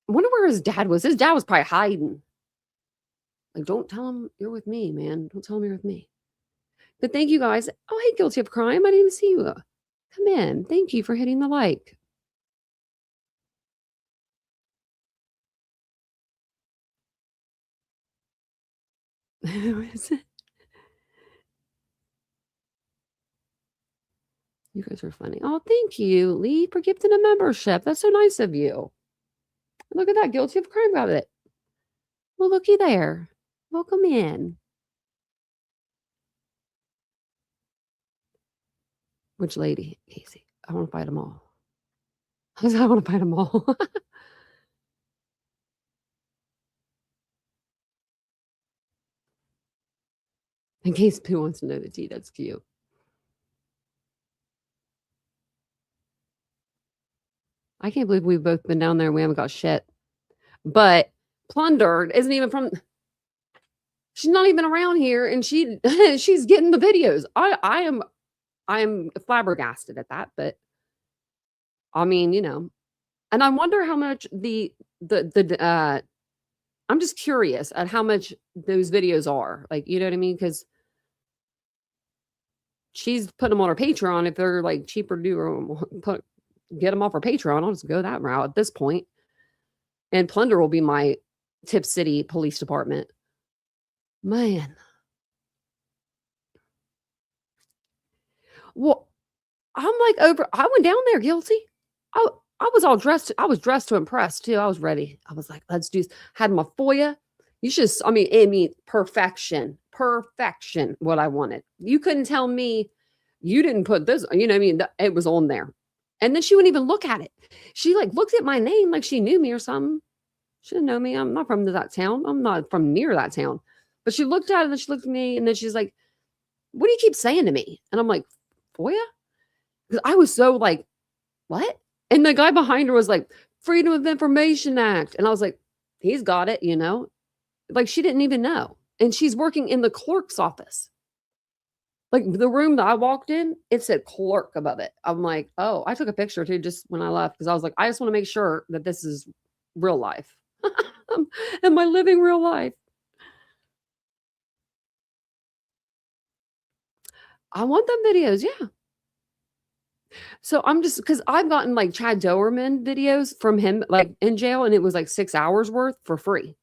wonder where his dad was. His dad was probably hiding. Like, don't tell him you're with me, man. Don't tell him you're with me. But thank you guys. Oh, hey, Guilty of Crime. I didn't even see you. Come in. Thank you for hitting the like. Who is it? You guys are funny. Oh, thank you, Lee, for gifting a membership. That's so nice of you. Look at that. Guilty of crime got it. Well, looky there. Welcome in. Which lady? Casey. I want to fight them all. I want to fight them all. In case Pooh wants to know the tea, that's cute. I can't believe we've both been down there and we haven't got shit. But Plunder isn't even from. She's not even around here, and she's getting the videos. I am flabbergasted at that, but I mean, you know, and I wonder how much I'm just curious at how much those videos are. Like, you know what I mean? Because she's putting them on her Patreon. If they're like cheaper to do, get them off her Patreon. I'll just go that route at this point. And Plunder will be my Tip City Police Department. Man. Well, I'm like I went down there guilty. I was all dressed. I was dressed to impress too. I was ready. I was like, let's do this. Had my FOIA. You should, I mean, perfection, what I wanted. You couldn't tell me you didn't put this, you know what I mean? It was on there. And then she wouldn't even look at it. She like looked at my name like she knew me or something. She didn't know me. I'm not from that town. I'm not from near that town. But she looked at it and then she looked at me and then she's like, what do you keep saying to me? And I'm like, FOIA? Because I was so like, what? And the guy behind her was like, Freedom of Information Act. And I was like, he's got it, you know? Like she didn't even know. And she's working in the clerk's office. Like the room that I walked in, it said clerk above it. I'm like, oh, I took a picture too just when I left because I was like, I just want to make sure that this is real life. Am I living real life? I want them videos, yeah. So I'm just because I've gotten like Chad Doerman videos from him like in jail, and it was like 6 hours worth for free.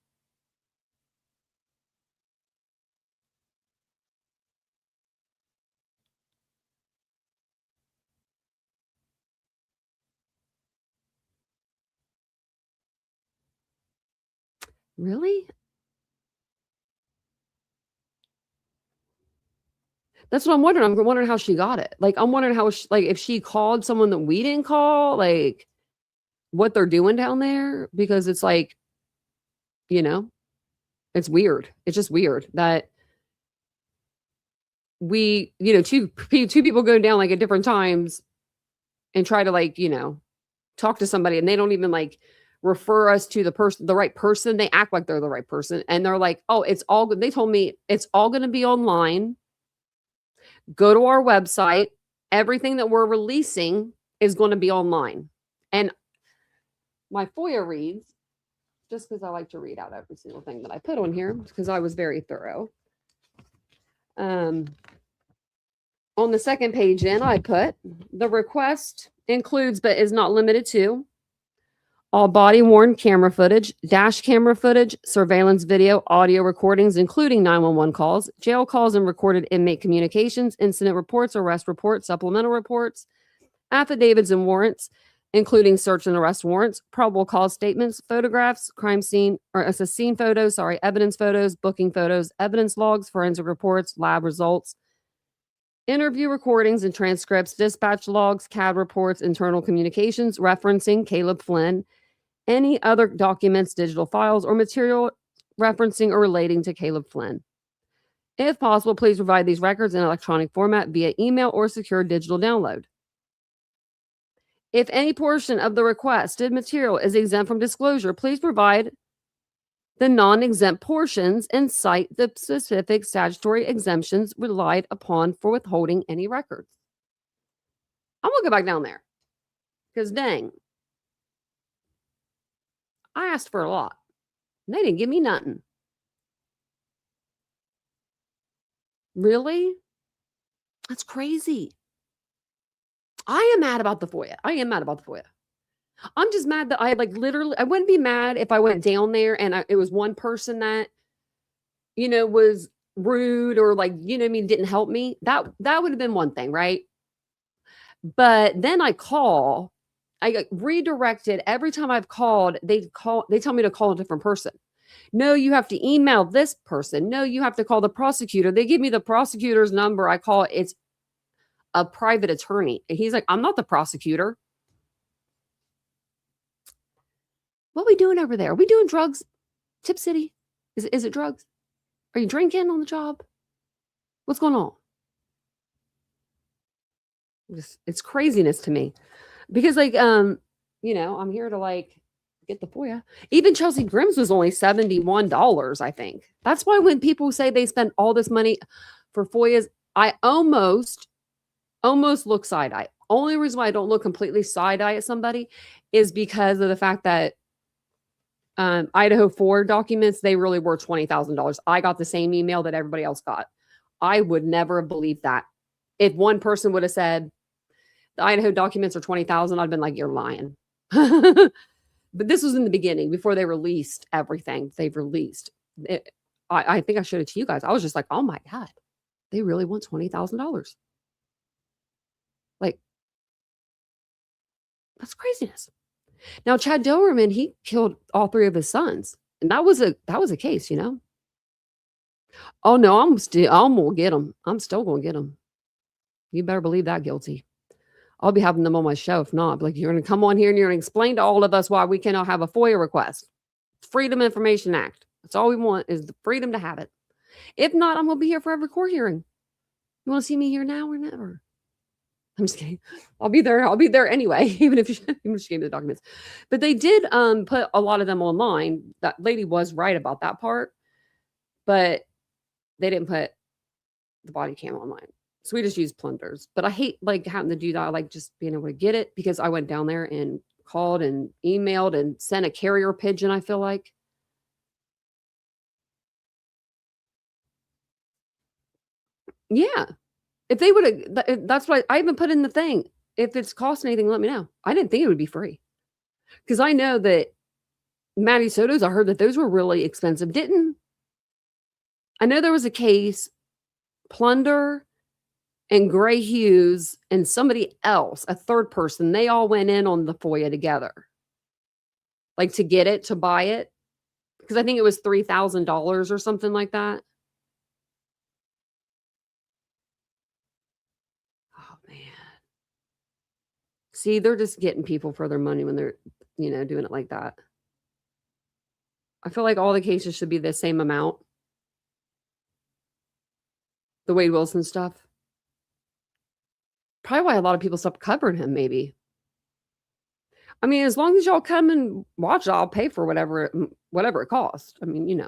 Really? That's what I'm wondering. I'm wondering how she got it. Like, I'm wondering how, like, if she called someone that we didn't call, like, what they're doing down there. Because it's like, you know, it's weird. It's just weird that we, you know, two people go down like at different times and try to like, you know, talk to somebody and they don't even like refer us to the right person. They act like they're the right person. And they're like, oh, it's all good. They told me it's all going to be online. Go to our website. Everything that we're releasing is going to be online. And my FOIA reads, just because I like to read out every single thing that I put on here, because I was very thorough. On the second page I put, the request includes but is not limited to all body-worn camera footage, dash camera footage, surveillance video, audio recordings, including 911 calls, jail calls and recorded inmate communications, incident reports, arrest reports, supplemental reports, affidavits and warrants, including search and arrest warrants, probable cause statements, photographs, crime scene, or scene photos, evidence photos, booking photos, evidence logs, forensic reports, lab results, interview recordings and transcripts, dispatch logs, CAD reports, internal communications, referencing Caleb Flynn, any other documents, digital files, or material referencing or relating to Caleb Flynn. If possible, please provide these records in electronic format via email or secure digital download. If any portion of the requested material is exempt from disclosure, please provide the non-exempt portions and cite the specific statutory exemptions relied upon for withholding any records. I'm going to go back down there because dang, I asked for a lot. And they didn't give me nothing. Really? That's crazy. I am mad about the FOIA. I'm just mad that I like literally, I wouldn't be mad if I went down there and it was one person that was rude or like, what I mean, didn't help me, that would have been one thing, right? But then I get redirected every time I've called. They tell me to call a different person. No, you have to email this person. No, you have to call the prosecutor. They give me the prosecutor's number. I call it. It's a private attorney. And he's like, I'm not the prosecutor. What are we doing over there? Are we doing drugs? Tip City? Is it drugs? Are you drinking on the job? What's going on? It's craziness to me. Because like, I'm here to like get the FOIA. Even Chelsea Grimm's was only $71, I think. That's why when people say they spend all this money for FOIAs, I almost look side-eye. Only reason why I don't look completely side-eye at somebody is because of the fact that Idaho 4 documents, they really were $20,000. I got the same email that everybody else got. I would never have believed that. If one person would have said, the Idaho documents are $20,000, I'd been like, you're lying. But this was in the beginning, before they released everything they've released. I think I showed it to you guys. I was just like, oh my God, they really want $20,000. Like, that's craziness. Now, Chad Doberman, he killed all 3 of his sons. And that was a case, Oh no, I'm gonna get him. I'm still gonna get him. You better believe that guilty. I'll be having them on my show. If not, like, you're going to come on here and you're going to explain to all of us why we cannot have a FOIA request. Freedom of Information Act. That's all we want, is the freedom to have it. If not, I'm going to be here for every court hearing. You want to see me here now or never? I'm just kidding. I'll be there anyway, even if she gave me the documents. But they did put a lot of them online. That lady was right about that part, but they didn't put the body cam online. So we just use plunders. But I hate like having to do that. I like just being able to get it, because I went down there and called and emailed and sent a carrier pigeon, I feel like. Yeah. If they would have, that's why I even put in the thing. If it's costing anything, let me know. I didn't think it would be free. Because I know that Maddie Soto's, I heard that those were really expensive. I know there was a case, Plunder and Gray Hughes and somebody else, a third person, they all went in on the FOIA together. Like to get it, to buy it. Because I think it was $3,000 or something like that. Oh, man. See, they're just getting people for their money when they're, doing it like that. I feel like all the cases should be the same amount. The Wade Wilson stuff. Probably why a lot of people stopped covering him, maybe. I mean, as long as y'all come and watch it, I'll pay for whatever it costs. I mean,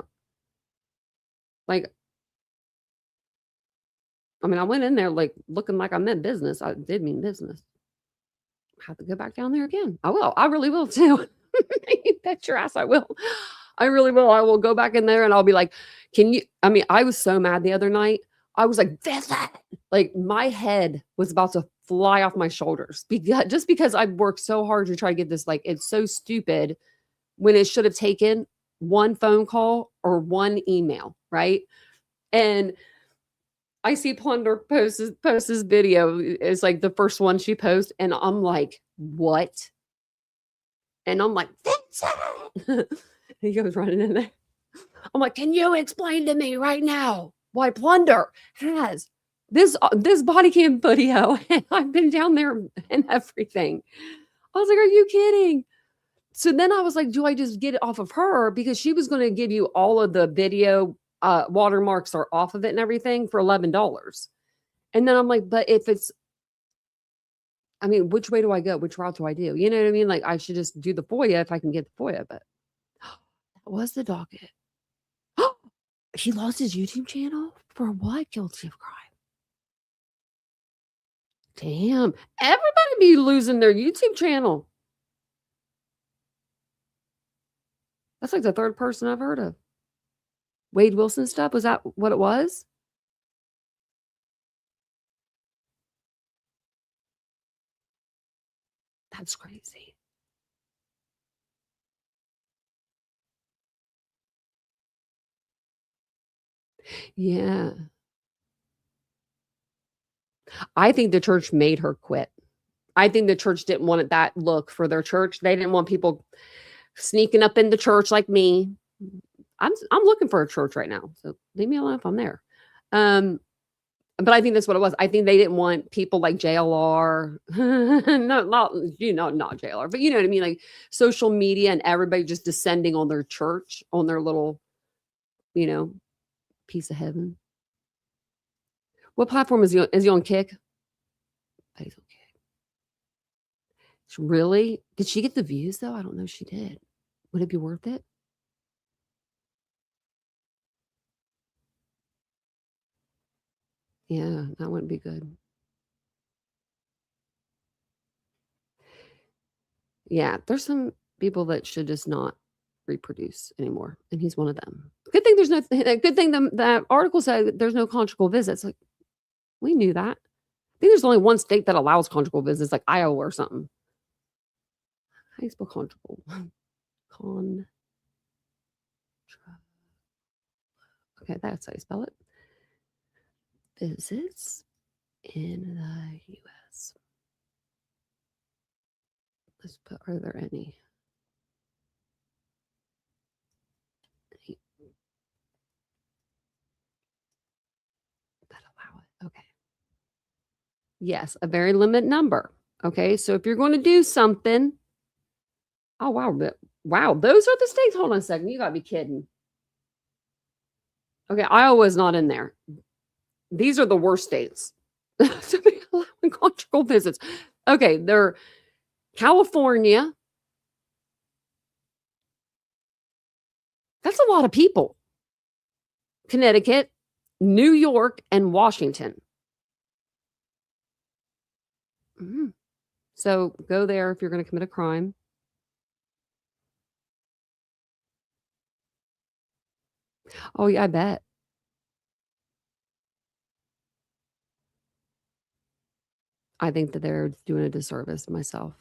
like, I went in there like looking like I meant business. I did mean business. I have to go back down there again. I will. I really will too. You bet your ass I will. I really will. I will go back in there and I'll be like, I was so mad the other night. I was like, like my head was about to fly off my shoulders because I worked so hard to try to get this. Like, it's so stupid when it should have taken one phone call or one email, right? And I see Plunder post this video. It's like the first one she posts, and I'm like, what? And I'm like, Vincent! He goes running in there. I'm like, can you explain to me right now why Plunder has this body cam video? And I've been down there and everything. I was like, are you kidding? So then I was like, do I just get it off of her? Because she was going to give you all of the video watermarks are off of it and everything for $11. And then I'm like, but if it's, which way do I go? Which route do I do? You know what I mean? Like, I should just do the FOIA if I can get the FOIA, but that was the docket. He lost his YouTube channel? For what? Guilty of crime. Damn. Everybody be losing their YouTube channel. That's like the third person I've heard of. Wade Wilson stuff? Was that what it was? That's crazy. Yeah. I think the church made her quit. I think the church didn't want that look for their church. They didn't want people sneaking up in the church like me. I'm looking for a church right now, so leave me alone if I'm there. But I think that's what it was. I think they didn't want people like JLR, not JLR, but you know what I mean, like social media and everybody just descending on their church, on their little, piece of heaven. What platform is he on? Is he on Kick? He's on Kick. Really? Did she get the views though? I don't know if she did. Would it be worth it? Yeah, that wouldn't be good. Yeah, there's some people that should just not reproduce anymore, and he's one of them. Good thing there's no. Good thing that article said there's no conjugal visits. Like, we knew that. I think there's only one state that allows conjugal visits, like Iowa or something. How do you spell conjugal? Okay, that's how you spell it. Visits in the U.S. Let's put, are there any? That allow it. Okay. Yes, a very limited number. Okay, so if you're going to do something, oh wow, those are the states. Hold on a second, you got to be kidding. Okay, Iowa's not in there. These are the worst states to be allowing conjugal visits. Okay, they're California. That's a lot of people. Connecticut, New York, and Washington. Mm-hmm. So go there if you're going to commit a crime. Oh, yeah, I bet. I think that they're doing a disservice to myself.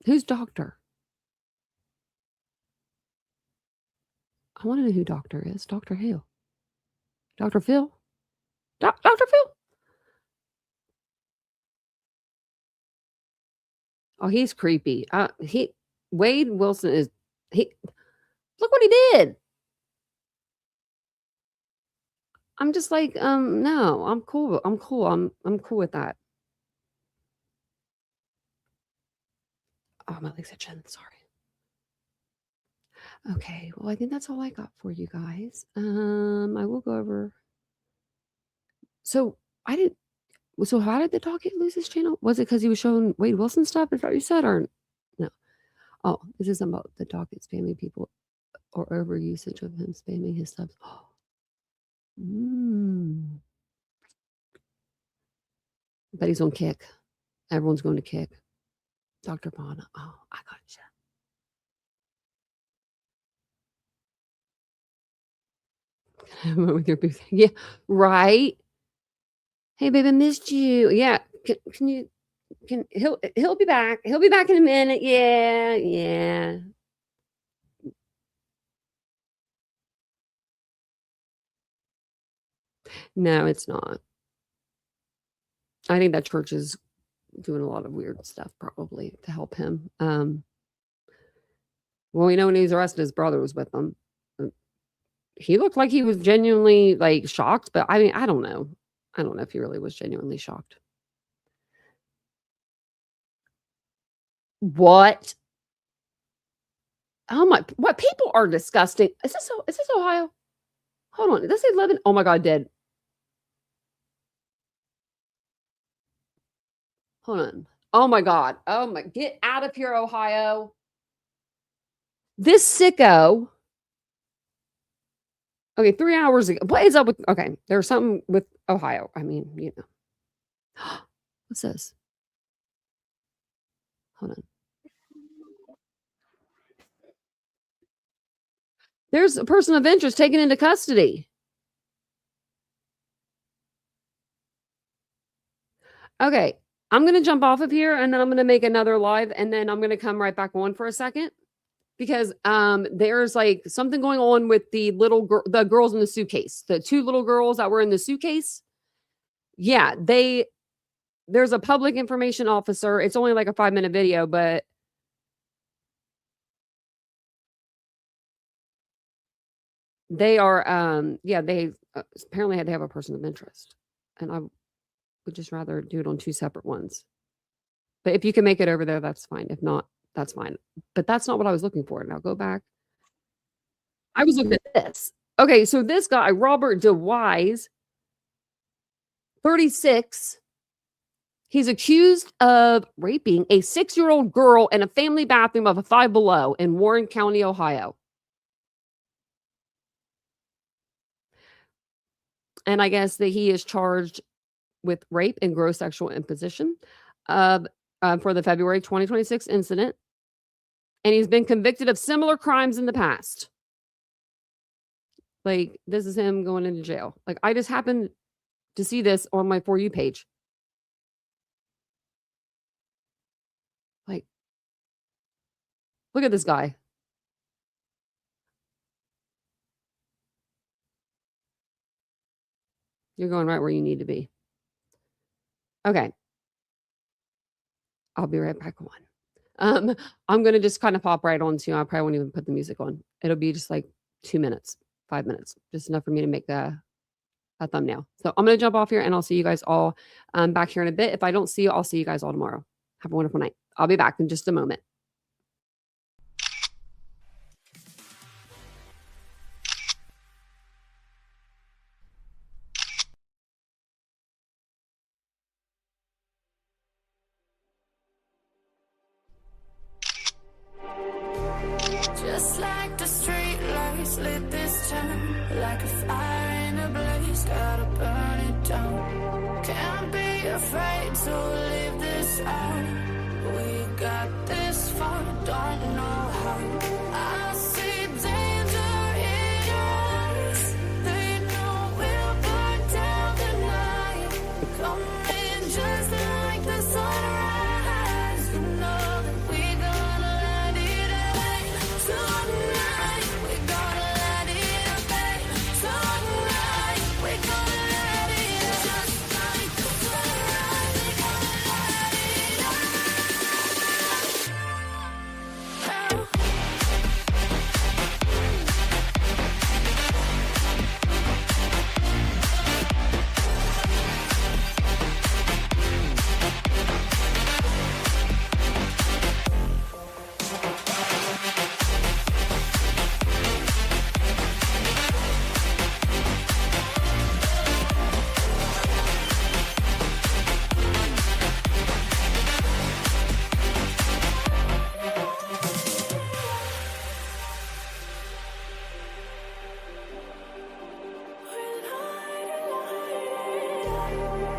Who's doctor? I want to know who doctor is. Dr. who? Dr. Phil? Dr. Phil? Oh, he's creepy. Wade Wilson is look what he did. I'm just like, no, I'm cool. I'm cool. I'm cool with that. Oh, my leg's itching. Sorry. Okay, well, I think that's all I got for you guys. I will go over. So how did the docket lose his channel? Was it because he was showing Wade Wilson stuff? Is that what you said, or no? Oh, this is about the docket spamming people or over usage of him spamming his subs. But he's on Kick. Everyone's going to Kick. Dr. Bonna. Oh, I gotcha. With your booth. Yeah, right. Hey, baby, I missed you. Yeah, he'll be back. He'll be back in a minute. Yeah. No, it's not. I think that church is doing a lot of weird stuff probably to help him. Well, we know when he was arrested, his brother was with him. He looked like he was genuinely like shocked, but I mean, I don't know. I don't know if he really was genuinely shocked. What? Oh my! What people are disgusting. Is this Ohio? Hold on. Does it say 11? Oh my God, dead. Hold on. Oh my God. Oh my! Get out of here, Ohio. This sicko. Okay, 3 hours ago. What is up with? Okay, there's something with Ohio. I mean, you know. What's this? Hold on. There's a person of interest taken into custody. Okay, I'm going to jump off of here and then I'm going to make another live and then I'm going to come right back on for a second. because there's like something going on with the the girls in the suitcase. The 2 little girls that were in the suitcase. Yeah, there's a public information officer. It's only like a 5-minute video, but they are they apparently had to have a person of interest. And I would just rather do it on 2 separate ones. But if you can make it over there, that's fine. If not, that's fine. But that's not what I was looking for. Now go back. I was looking at this. Okay, so this guy, Robert DeWise, 36, he's accused of raping a 6-year-old girl in a family bathroom of a Five Below in Warren County, Ohio. And I guess that he is charged with rape and gross sexual imposition for the February 2026 incident. And he's been convicted of similar crimes in the past. Like, this is him going into jail. Like, I just happened to see this on my For You page. Like, look at this guy. You're going right where you need to be. Okay. I'll be right back on. I'm going to just kind of pop right on to, I probably won't even put the music on. It'll be just like 2 minutes, 5 minutes, just enough for me to make a thumbnail. So I'm going to jump off here and I'll see you guys all back here in a bit. If I don't see you, I'll see you guys all tomorrow. Have a wonderful night. I'll be back in just a moment. Just like the street lights lit this town, like a fire in a blaze, gotta burn it down. Can't be afraid to leave this out. We got this far, don't know how. I see danger in your eyes. They know we'll burn down the night. Coming just like the sunrise. You know that we gonna let it out tonight. We gonna let it out tonight. We gonna let it out just like the sunrise. We gonna let it out.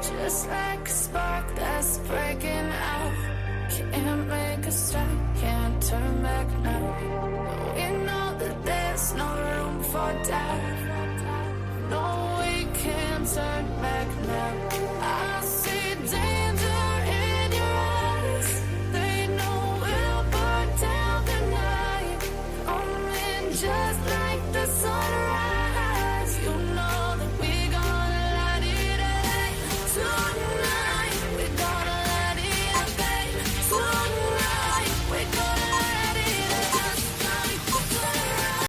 Just like a spark that's breaking out. Can't make a stop, can't turn back now. We know that there's no room for doubt. No, we can't turn